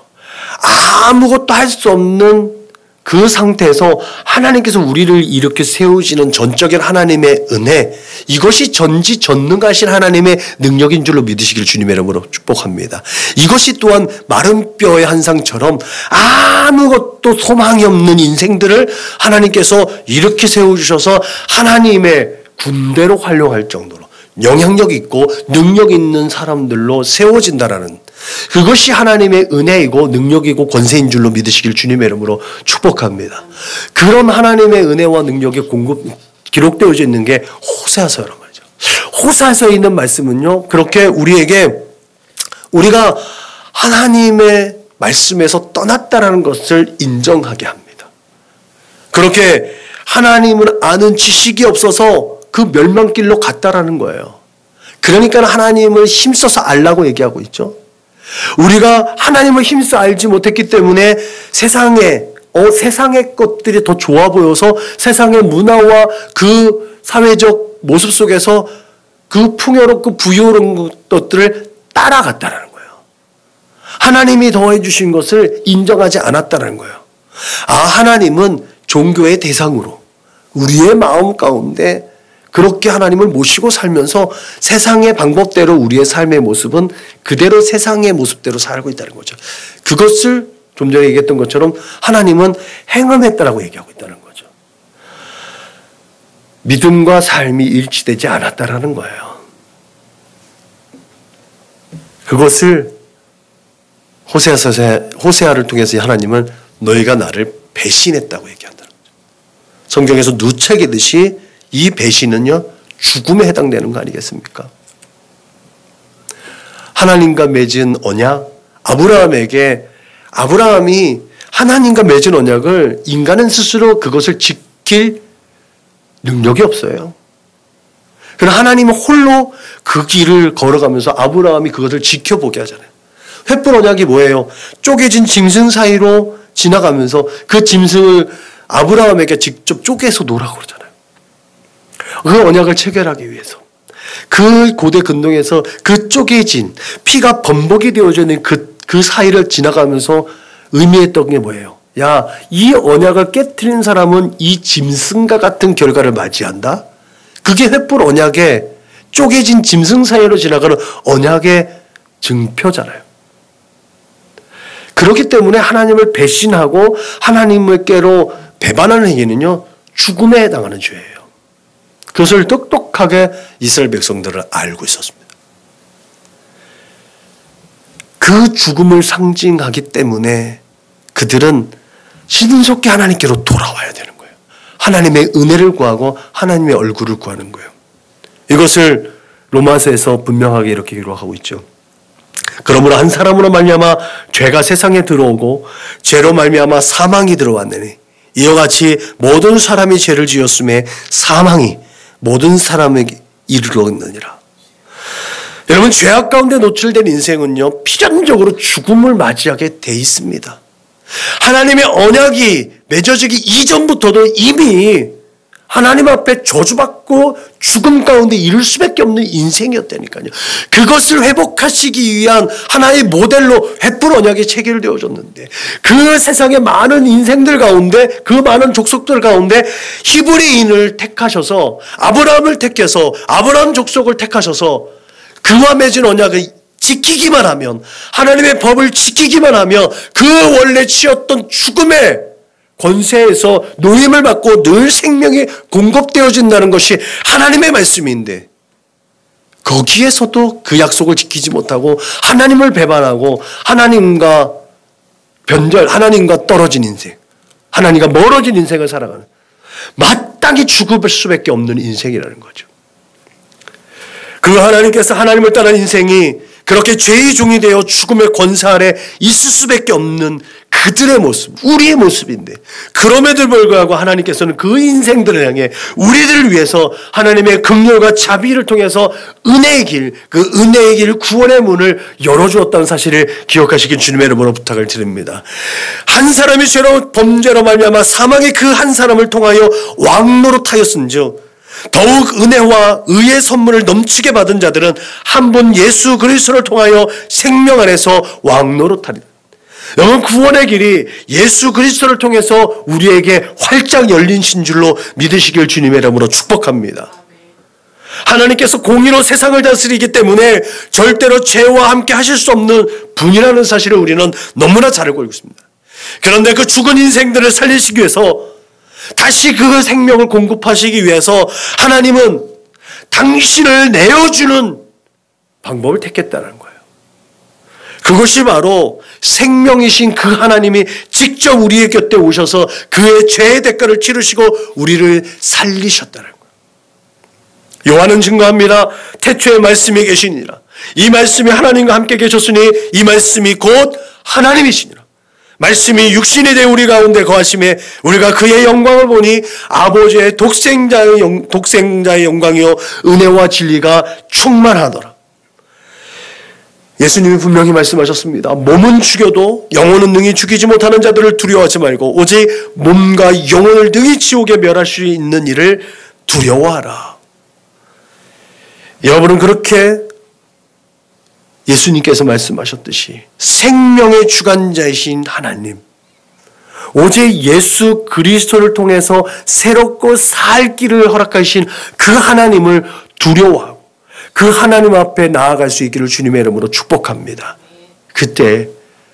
아무것도 할 수 없는 그 상태에서 하나님께서 우리를 이렇게 세우시는 전적인 하나님의 은혜, 이것이 전지전능하신 하나님의 능력인 줄로 믿으시길 주님의 이름으로 축복합니다. 이것이 또한 마른 뼈의 한상처럼 아무것도 소망이 없는 인생들을 하나님께서 이렇게 세워주셔서 하나님의 군대로 활용할 정도로 영향력 있고 능력 있는 사람들로 세워진다라는, 그것이 하나님의 은혜이고 능력이고 권세인 줄로 믿으시길 주님의 이름으로 축복합니다. 그런 하나님의 은혜와 능력의 기록되어져 있는 게 호세아서란 말이죠. 호세아서에 있는 말씀은요, 그렇게 우리가 하나님의 말씀에서 떠났다라는 것을 인정하게 합니다. 그렇게 하나님을 아는 지식이 없어서 그 멸망길로 갔다라는 거예요. 그러니까 하나님을 힘써서 알라고 얘기하고 있죠. 우리가 하나님을 힘써 알지 못했기 때문에 세상의 것들이 더 좋아 보여서 세상의 문화와 그 사회적 모습 속에서 그 풍요롭고 부유로운 것들을 따라갔다는 거예요. 하나님이 더해 주신 것을 인정하지 않았다는 거예요. 하나님은 종교의 대상으로 우리의 마음 가운데 그렇게 하나님을 모시고 살면서 세상의 방법대로 우리의 삶의 모습은 그대로 세상의 모습대로 살고 있다는 거죠. 그것을 좀 전에 얘기했던 것처럼 하나님은 행음했다라고 얘기하고 있다는 거죠. 믿음과 삶이 일치되지 않았다라는 거예요. 그것을 호세아를 통해서 하나님은 너희가 나를 배신했다고 얘기한다는 거죠. 성경에서 누책이듯이 이 배신은요, 죽음에 해당되는 거 아니겠습니까? 하나님과 맺은 언약, 아브라함이 하나님과 맺은 언약을 인간은 스스로 그것을 지킬 능력이 없어요. 그러나 하나님은 홀로 그 길을 걸어가면서 아브라함이 그것을 지켜보게 하잖아요. 횃불 언약이 뭐예요? 쪼개진 짐승 사이로 지나가면서 그 짐승을 아브라함에게 직접 쪼개서 놓으라고 그러잖아요. 그 언약을 체결하기 위해서 그 고대 근동에서 그 쪼개진 피가 범벅이 되어져 있는 그 사이를 지나가면서 의미했던 게 뭐예요? 야, 이 언약을 깨트린 사람은 이 짐승과 같은 결과를 맞이한다? 그게 횃불 언약의 쪼개진 짐승 사이로 지나가는 언약의 증표잖아요. 그렇기 때문에 하나님을 배신하고 하나님께로 배반하는 행위는요, 죽음에 해당하는 죄예요. 그것을 똑똑하게 이스라엘 백성들은 알고 있었습니다. 그 죽음을 상징하기 때문에 그들은 신속히 하나님께로 돌아와야 되는 거예요. 하나님의 은혜를 구하고 하나님의 얼굴을 구하는 거예요. 이것을 로마서에서 분명하게 이렇게 기록하고 있죠. 그러므로 한 사람으로 말미암아 죄가 세상에 들어오고 죄로 말미암아 사망이 들어왔느니 이와 같이 모든 사람이 죄를 지었음에 사망이 모든 사람에게 이르렀느니라. 여러분, 죄악 가운데 노출된 인생은요, 필연적으로 죽음을 맞이하게 돼 있습니다. 하나님의 언약이 맺어지기 이전부터도 이미 하나님 앞에 저주받고 죽음 가운데 이를 수밖에 없는 인생이었다니까요. 그것을 회복하시기 위한 하나의 모델로 횃불 언약이 체결되어졌는데 그 세상의 많은 인생들 가운데 그 많은 족속들 가운데 히브리인을 택하셔서 아브라함을 택해서 아브라함 족속을 택하셔서 그와 맺은 언약을 지키기만 하면 하나님의 법을 지키기만 하면 그 원래 치었던 죽음의 권세에서 노임을 받고 늘 생명이 공급되어진다는 것이 하나님의 말씀인데 거기에서도 그 약속을 지키지 못하고 하나님을 배반하고 하나님과 떨어진 인생, 하나님과 멀어진 인생을 살아가는 마땅히 죽을 수밖에 없는 인생이라는 거죠. 그 하나님께서 하나님을 떠난 인생이 그렇게 죄의 종이 되어 죽음의 권세 아래 있을 수밖에 없는 그들의 모습, 우리의 모습인데 그럼에도 불구하고 하나님께서는 그 인생들을 향해 우리들을 위해서 하나님의 긍휼과 자비를 통해서 은혜의 길, 그 은혜의 길 구원의 문을 열어주었다는 사실을 기억하시길 주님의 이름으로 부탁을 드립니다. 한 사람이 죄로 범죄로 말미암아 사망의 그 한 사람을 통하여 왕노릇하였은즉 더욱 은혜와 의의 선물을 넘치게 받은 자들은 한 분 예수 그리스도를 통하여 생명 안에서 왕노릇하리라. 여러분, 구원의 길이 예수 그리스도를 통해서 우리에게 활짝 열리신 줄로 믿으시길 주님의 이름으로 축복합니다. 하나님께서 공의로 세상을 다스리기 때문에 절대로 죄와 함께 하실 수 없는 분이라는 사실을 우리는 너무나 잘 알고 있습니다. 그런데 그 죽은 인생들을 살리시기 위해서 다시 그 생명을 공급하시기 위해서 하나님은 당신을 내어주는 방법을 택했다는 거예요. 그것이 바로 생명이신 그 하나님이 직접 우리의 곁에 오셔서 그의 죄의 대가를 치르시고 우리를 살리셨다는 거예요. 요한은 증거합니다. 태초에 말씀이 계시니라. 이 말씀이 하나님과 함께 계셨으니 이 말씀이 곧 하나님이시니라. 말씀이 육신이 되어 우리 가운데 거하심에 우리가 그의 영광을 보니 아버지의 독생자의 영광이요 은혜와 진리가 충만하더라. 예수님이 분명히 말씀하셨습니다. 몸은 죽여도 영혼은 능히 죽이지 못하는 자들을 두려워하지 말고 오직 몸과 영혼을 능히 지옥에 멸할 수 있는 일을 두려워하라. 여러분은 그렇게 예수님께서 말씀하셨듯이 생명의 주관자이신 하나님, 오직 예수 그리스도를 통해서 새롭고 살 길을 허락하신 그 하나님을 두려워하고 그 하나님 앞에 나아갈 수 있기를 주님의 이름으로 축복합니다. 그때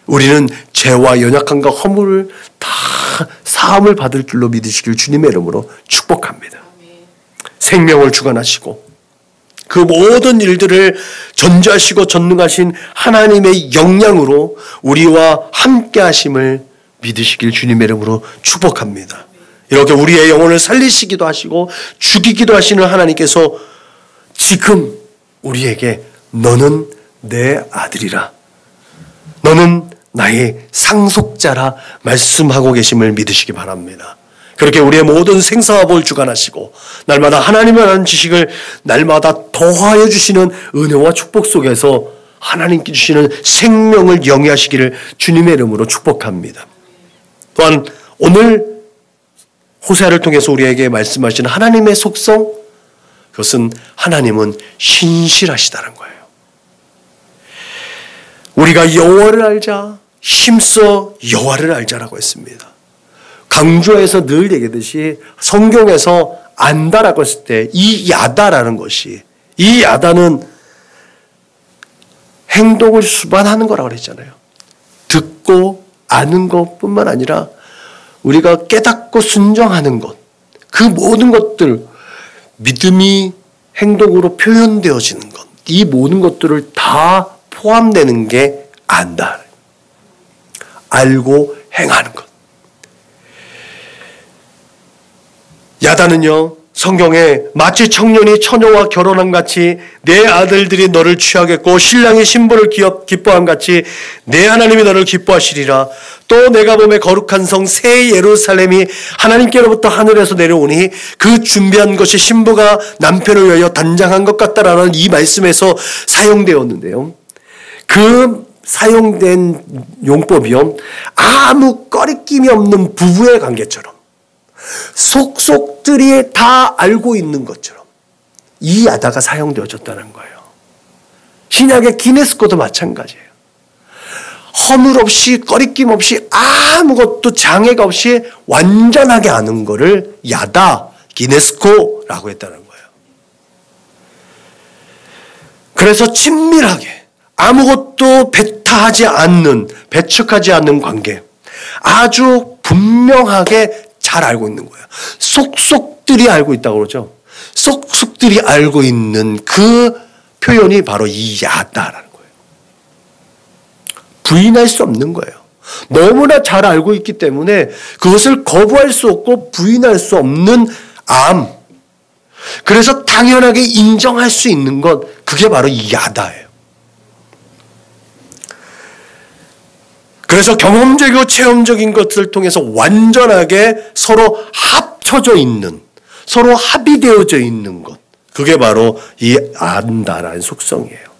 우리는 죄와 연약함과 허물을 다 사함을 받을 줄로 믿으시길 주님의 이름으로 축복합니다. 생명을 주관하시고 그 모든 일들을 전지하시고 전능하신 하나님의 영향으로 우리와 함께 하심을 믿으시길 주님의 이름으로 축복합니다. 이렇게 우리의 영혼을 살리시기도 하시고 죽이기도 하시는 하나님께서 지금 우리에게 너는 내 아들이라, 너는 나의 상속자라 말씀하고 계심을 믿으시기 바랍니다. 그렇게 우리의 모든 생사와 복을 주관하시고 날마다 하나님을 아는 지식을 날마다 더하여 주시는 은혜와 축복 속에서 하나님께 주시는 생명을 영위하시기를 주님의 이름으로 축복합니다. 또한 오늘 호세아를 통해서 우리에게 말씀하시는 하나님의 속성, 그것은 하나님은 신실하시다는 거예요. 우리가 여호와를 알자, 힘써 여호와를 알자라고 했습니다. 강조해서 늘 얘기하듯이 성경에서 안다라고 했을 때 이 야다라는 것이, 이 야다는 행동을 수반하는 거라고 그랬잖아요. 듣고 아는 것뿐만 아니라 우리가 깨닫고 순종하는 것, 그 모든 것들, 믿음이 행동으로 표현되어지는 것, 이 모든 것들을 다 포함되는 게 안다. 알고 행하는 것. 야다는요, 성경에 마치 청년이 처녀와 결혼한 같이 내 아들들이 너를 취하겠고 신랑이 신부를 기뻐한 같이 내 하나님이 너를 기뻐하시리라. 또 내가 보매 거룩한 성 새 예루살렘이 하나님께로부터 하늘에서 내려오니 그 준비한 것이 신부가 남편을 위하여 단장한 것 같다라는 이 말씀에서 사용되었는데요. 그 사용된 용법이요, 아무 꺼리낌이 없는 부부의 관계처럼 속속들이 다 알고 있는 것처럼 이 야다가 사용되어졌다는 거예요. 신약의 기네스코도 마찬가지예요. 허물 없이 꺼리낌 없이 아무것도 장애가 없이 완전하게 아는 거를 야다, 기네스코라고 했다는 거예요. 그래서 친밀하게 아무것도 배타하지 않는, 배척하지 않는 관계, 아주 분명하게 잘 알고 있는 거예요. 속속들이 알고 있다고 그러죠. 속속들이 알고 있는 그 표현이 바로 이 야다라는 거예요. 부인할 수 없는 거예요. 너무나 잘 알고 있기 때문에 그것을 거부할 수 없고 부인할 수 없는 암. 그래서 당연하게 인정할 수 있는 것, 그게 바로 이 야다예요. 그래서 경험적이고 체험적인 것을 통해서 완전하게 서로 합쳐져 있는, 서로 합의되어져 있는 것, 그게 바로 이 안다라는 속성이에요.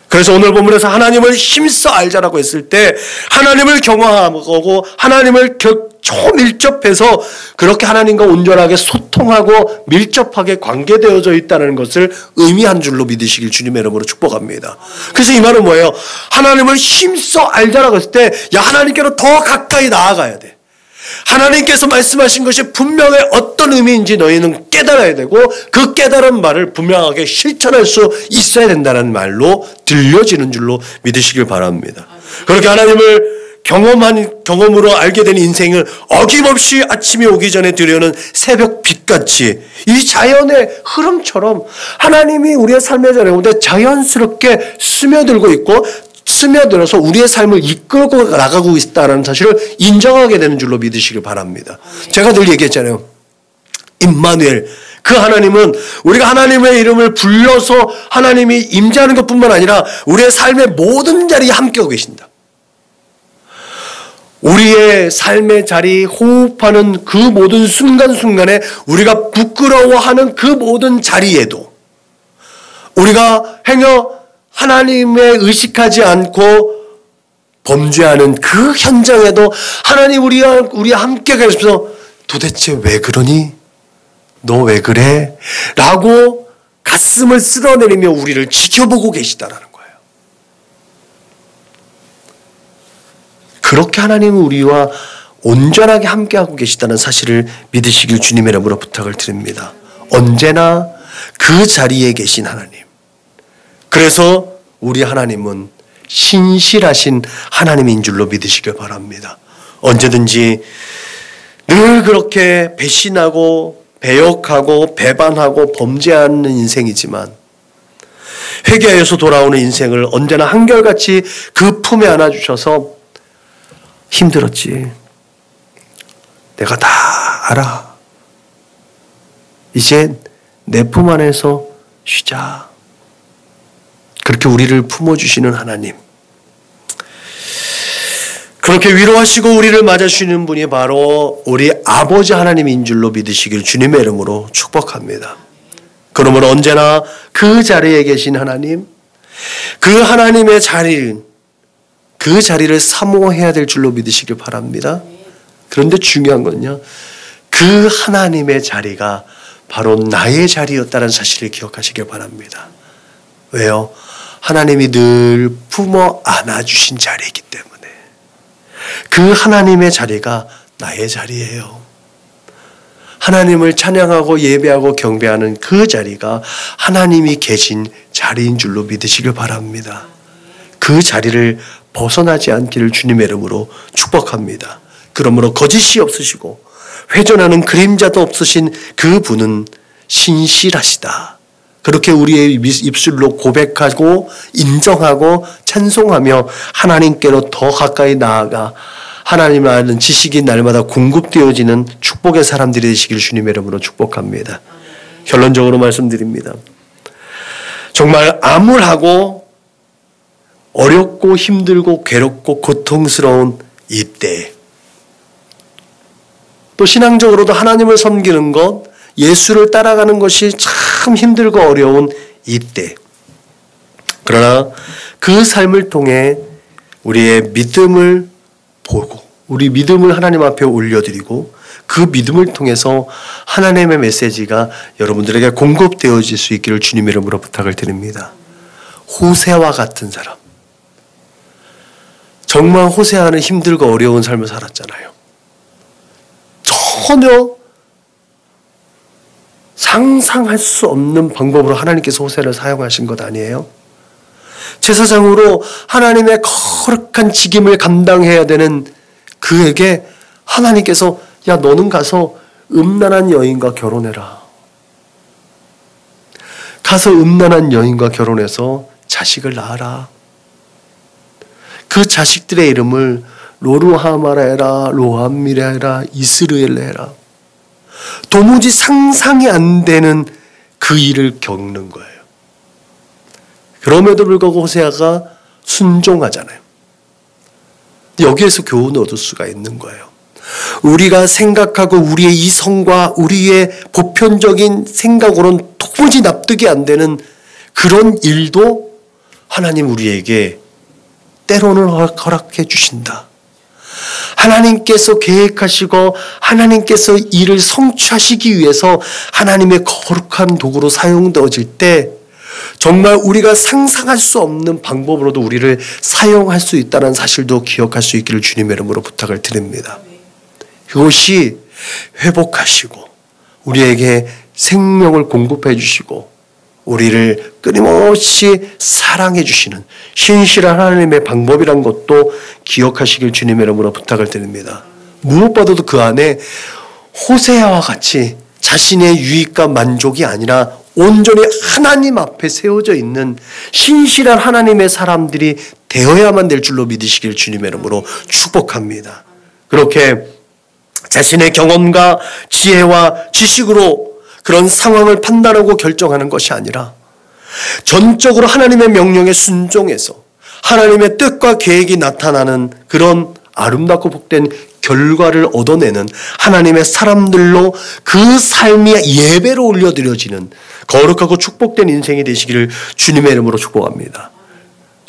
그래서 오늘 본문에서 하나님을 힘써 알자라고 했을 때 하나님을 경험하고 하나님을 초밀접해서 그렇게 하나님과 온전하게 소통하고 밀접하게 관계되어져 있다는 것을 의미한 줄로 믿으시길 주님의 이름으로 축복합니다. 그래서 이 말은 뭐예요? 하나님을 힘써 알자라고 했을 때 야, 하나님께로 더 가까이 나아가야 돼. 하나님께서 말씀하신 것이 분명히 어떤 의미인지 너희는 깨달아야 되고 그 깨달은 말을 분명하게 실천할 수 있어야 된다는 말로 들려지는 줄로 믿으시길 바랍니다. 그렇게 하나님을 경험으로 알게 된 인생을 어김없이 아침이 오기 전에 드려는 새벽 빛같이 이 자연의 흐름처럼 하나님이 우리의 삶의 가운데 자연스럽게 스며들고 있고 스며들어서 우리의 삶을 이끌고 나가고 있다는 사실을 인정하게 되는 줄로 믿으시길 바랍니다. 제가 늘 얘기했잖아요. 임마누엘, 그 하나님은 우리가 하나님의 이름을 불러서 하나님이 임재하는 것뿐만 아니라 우리의 삶의 모든 자리에 함께하고 계신다. 우리의 삶의 자리, 호흡하는 그 모든 순간순간에 우리가 부끄러워하는 그 모든 자리에도 우리가 행여 하나님의 의식하지 않고 범죄하는 그 현장에도 하나님 우리와 함께 계셔서 도대체 왜 그러니? 너 왜 그래? 라고 가슴을 쓸어내리며 우리를 지켜보고 계시다라는 거예요. 그렇게 하나님은 우리와 온전하게 함께하고 계시다는 사실을 믿으시길 주님의 이름으로 부탁을 드립니다. 언제나 그 자리에 계신 하나님. 그래서 우리 하나님은 신실하신 하나님인 줄로 믿으시길 바랍니다. 언제든지 늘 그렇게 배신하고 배역하고 배반하고 범죄하는 인생이지만 회개하여서 돌아오는 인생을 언제나 한결같이 그 품에 안아주셔서 힘들었지. 내가 다 알아. 이제 내 품 안에서 쉬자. 그렇게 우리를 품어주시는 하나님. 그렇게 위로하시고 우리를 맞아주시는 분이 바로 우리 아버지 하나님인 줄로 믿으시길 주님의 이름으로 축복합니다. 그러므로 언제나 그 자리에 계신 하나님, 그 하나님의 그 자리를 사모해야 될 줄로 믿으시길 바랍니다. 그런데 중요한 건요, 그 하나님의 자리가 바로 나의 자리였다는 사실을 기억하시길 바랍니다. 왜요? 하나님이 늘 품어 안아주신 자리이기 때문에. 그 하나님의 자리가 나의 자리예요. 하나님을 찬양하고 예배하고 경배하는 그 자리가 하나님이 계신 자리인 줄로 믿으시길 바랍니다. 그 자리를 벗어나지 않기를 주님의 이름으로 축복합니다. 그러므로 거짓이 없으시고 회전하는 그림자도 없으신 그 분은 신실하시다. 그렇게 우리의 입술로 고백하고 인정하고 찬송하며 하나님께로 더 가까이 나아가 하나님을 아는 지식이 날마다 공급되어지는 축복의 사람들이 되시길 주님의 이름으로 축복합니다. 결론적으로 말씀드립니다. 정말 암울하고 어렵고 힘들고 괴롭고 고통스러운 이때, 또 신앙적으로도 하나님을 섬기는 것, 예수를 따라가는 것이 참 힘들고 어려운 이때, 그러나 그 삶을 통해 우리의 믿음을 보고 우리 믿음을 하나님 앞에 올려드리고 그 믿음을 통해서 하나님의 메시지가 여러분들에게 공급되어질 수 있기를 주님의 이름으로 부탁을 드립니다. 호세아와 같은 사람, 정말 호세아는 힘들고 어려운 삶을 살았잖아요. 전혀 상상할 수 없는 방법으로 하나님께서 호세아를 사용하신 것 아니에요? 제사장으로 하나님의 거룩한 직임을 감당해야 되는 그에게 하나님께서 야, 너는 가서 음란한 여인과 결혼해라. 가서 음란한 여인과 결혼해서 자식을 낳아라. 그 자식들의 이름을 로루하마라 해라, 로함미라 해라, 이스르엘 해라. 도무지 상상이 안 되는 그 일을 겪는 거예요. 그럼에도 불구하고 호세아가 순종하잖아요. 여기에서 교훈을 얻을 수가 있는 거예요. 우리가 생각하고 우리의 이성과 우리의 보편적인 생각으로는 도무지 납득이 안 되는 그런 일도 하나님 우리에게 때로는 허락해 주신다. 하나님께서 계획하시고 하나님께서 일을 성취하시기 위해서 하나님의 거룩한 도구로 사용되어질 때 정말 우리가 상상할 수 없는 방법으로도 우리를 사용할 수 있다는 사실도 기억할 수 있기를 주님의 이름으로 부탁을 드립니다. 그것이 회복하시고 우리에게 생명을 공급해 주시고 우리를 끊임없이 사랑해 주시는 신실한 하나님의 방법이란 것도 기억하시길 주님의 이름으로 부탁을 드립니다. 무엇보다도 그 안에 호세아와 같이 자신의 유익과 만족이 아니라 온전히 하나님 앞에 세워져 있는 신실한 하나님의 사람들이 되어야만 될 줄로 믿으시길 주님의 이름으로 축복합니다. 그렇게 자신의 경험과 지혜와 지식으로 그런 상황을 판단하고 결정하는 것이 아니라 전적으로 하나님의 명령에 순종해서 하나님의 뜻과 계획이 나타나는 그런 아름답고 복된 결과를 얻어내는 하나님의 사람들로 그 삶이 예배로 올려드려지는 거룩하고 축복된 인생이 되시기를 주님의 이름으로 축복합니다.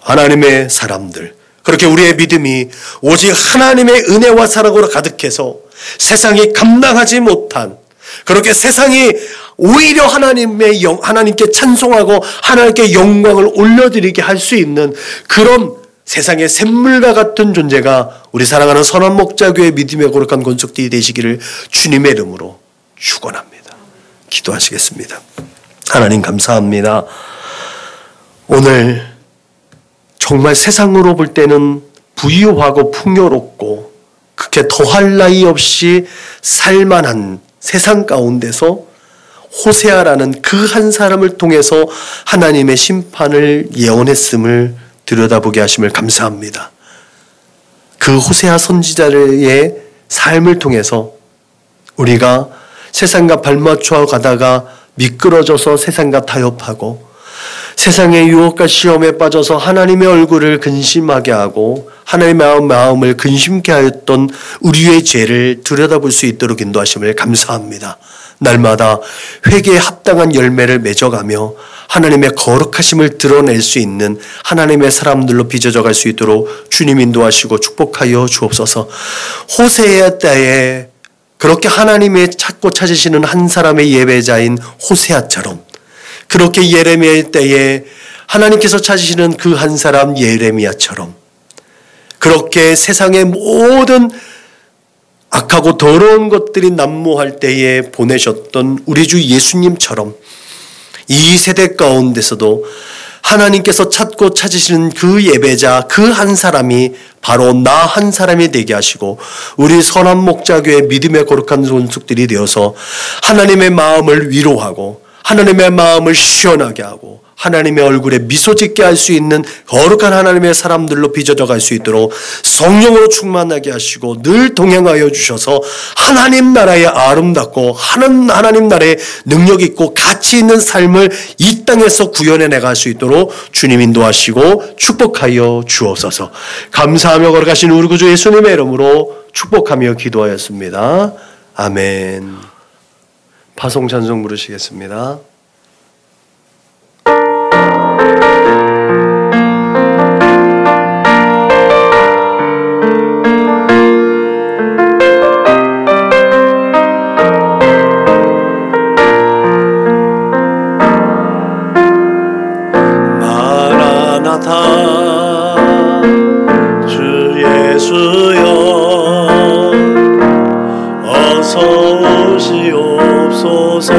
하나님의 사람들, 그렇게 우리의 믿음이 오직 하나님의 은혜와 사랑으로 가득해서 세상이 감당하지 못한, 그렇게 세상이 오히려 하나님께 찬송하고 하나님께 영광을 올려드리게 할 수 있는 그런 세상의 샘물과 같은 존재가 우리 사랑하는 선한 목자교회 믿음의 거룩한 권속들이 되시기를 주님의 이름으로 축원합니다. 기도하시겠습니다. 하나님 감사합니다. 오늘 정말 세상으로 볼 때는 부유하고 풍요롭고 그렇게 더할 나위 없이 살만한 세상 가운데서 호세아라는 그 한 사람을 통해서 하나님의 심판을 예언했음을 들여다보게 하심을 감사합니다. 그 호세아 선지자의 삶을 통해서 우리가 세상과 발맞춰 가다가 미끄러져서 세상과 타협하고 세상의 유혹과 시험에 빠져서 하나님의 얼굴을 근심하게 하고 하나님의 마음을 근심케 하였던 우리의 죄를 들여다볼 수 있도록 인도하심을 감사합니다. 날마다 회개에 합당한 열매를 맺어가며 하나님의 거룩하심을 드러낼 수 있는 하나님의 사람들로 빚어져 갈 수 있도록 주님 인도하시고 축복하여 주옵소서. 호세아 때에 그렇게 하나님의 찾고 찾으시는 한 사람의 예배자인 호세아처럼 그렇게 예레미야 때에 하나님께서 찾으시는 그 한 사람 예레미야처럼 그렇게 세상의 모든 악하고 더러운 것들이 난무할 때에 보내셨던 우리 주 예수님처럼 이 세대 가운데서도 하나님께서 찾고 찾으시는 그 예배자 그 한 사람이 바로 나 한 사람이 되게 하시고 우리 선한 목자교회 믿음의 거룩한 손숙들이 되어서 하나님의 마음을 위로하고 하나님의 마음을 시원하게 하고 하나님의 얼굴에 미소 짓게 할 수 있는 거룩한 하나님의 사람들로 빚어져 갈 수 있도록 성령으로 충만하게 하시고 늘 동행하여 주셔서 하나님 나라의 아름답고 하나님 나라의 능력 있고 가치 있는 삶을 이 땅에서 구현해 나갈 수 있도록 주님 인도하시고 축복하여 주옵소서. 감사하며 걸어가신 우리 구주 예수님의 이름으로 축복하며 기도하였습니다. 아멘. 파송 찬송 부르시겠습니다. 주 예수여 어서 오시옵소서.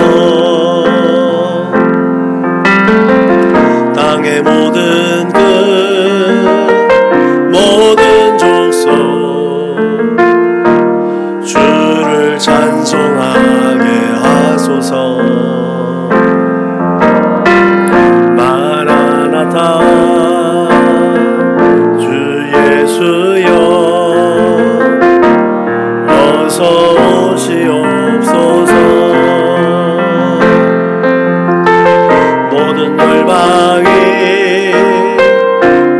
땅의 모든 끝 모든 족속 주를 찬송하게 하소서. 마라나타 주여 어서 오시옵소서. 모든 열방이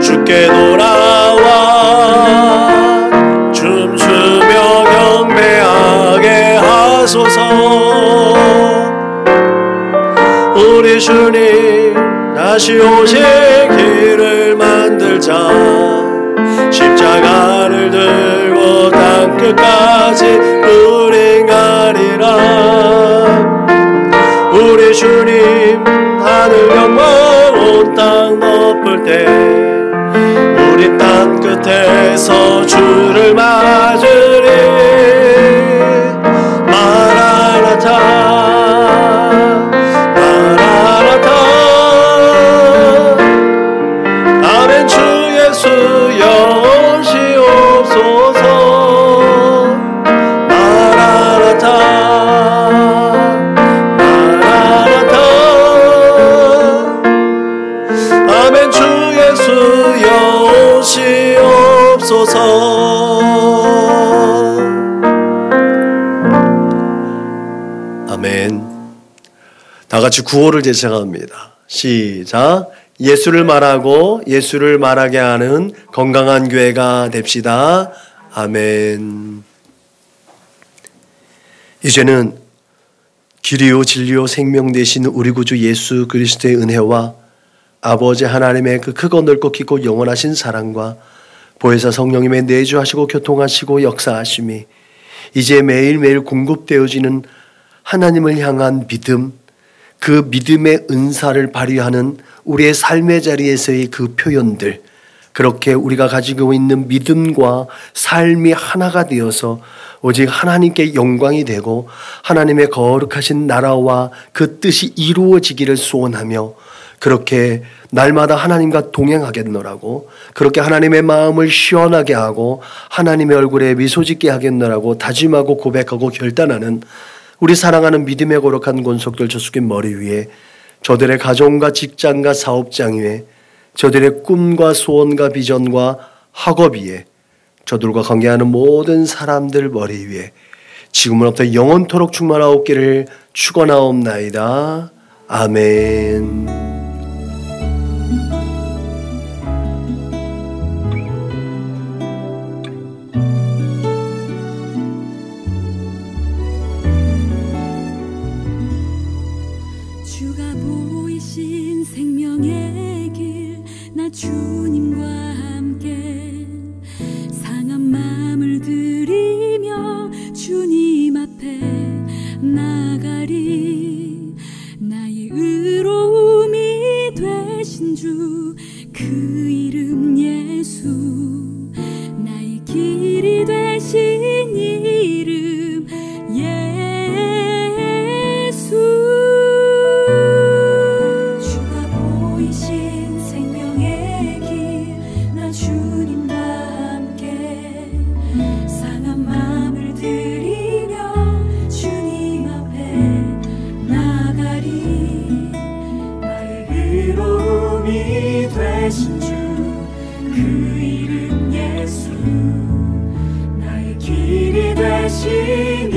주께 돌아와 춤추며 경배하게 하소서. 우리 주님 다시 오실 길을 만들자. 십자가를 들고 땅끝까지 우린 가리라. 우리 주님 하늘 영광 온 땅 덮을 때 우리 땅끝에서 주를 맞으리. 마라나타 마라나타 아멘. 주 예수여 아멘. 다 같이 구호를 제창합니다. 시작. 예수를 말하고 예수를 말하게 하는 건강한 교회가 됩시다. 아멘. 이제는 길이요 진리요 생명 되신 우리 구주 예수 그리스도의 은혜와 아버지 하나님의 그 크고 넓고 깊고 영원하신 사랑과 보혜사 성령님의 내주하시고 교통하시고 역사하심이 이제 매일매일 공급되어지는 하나님을 향한 믿음, 그 믿음의 은사를 발휘하는 우리의 삶의 자리에서의 그 표현들, 그렇게 우리가 가지고 있는 믿음과 삶이 하나가 되어서 오직 하나님께 영광이 되고 하나님의 거룩하신 나라와 그 뜻이 이루어지기를 소원하며 그렇게 날마다 하나님과 동행하겠노라고, 그렇게 하나님의 마음을 시원하게 하고 하나님의 얼굴에 미소 짓게 하겠노라고 다짐하고 고백하고 결단하는 우리 사랑하는 믿음의 거룩한 권속들 저 숙인 머리 위에, 저들의 가정과 직장과 사업장 위에, 저들의 꿈과 소원과 비전과 학업 위에, 저들과 관계하는 모든 사람들 머리 위에 지금으로부터 영원토록 충만하옵기를 축원하옵나이다. 아멘. 주가 보이신 생명의 길, 나 주님과 함께 상한 마음을 들이며 주님 앞에 나가리. 나의 의로움이 되신 주, 그 이름 예수. 나의 길이 되신 이름 예수. 주가 보이신 생명의 길, 나 주님과 함께 상한 마음을 들이며 주님 앞에 나가리. 나의 의로움이 되신 주, 그 이름 예수. 나의 길이 되신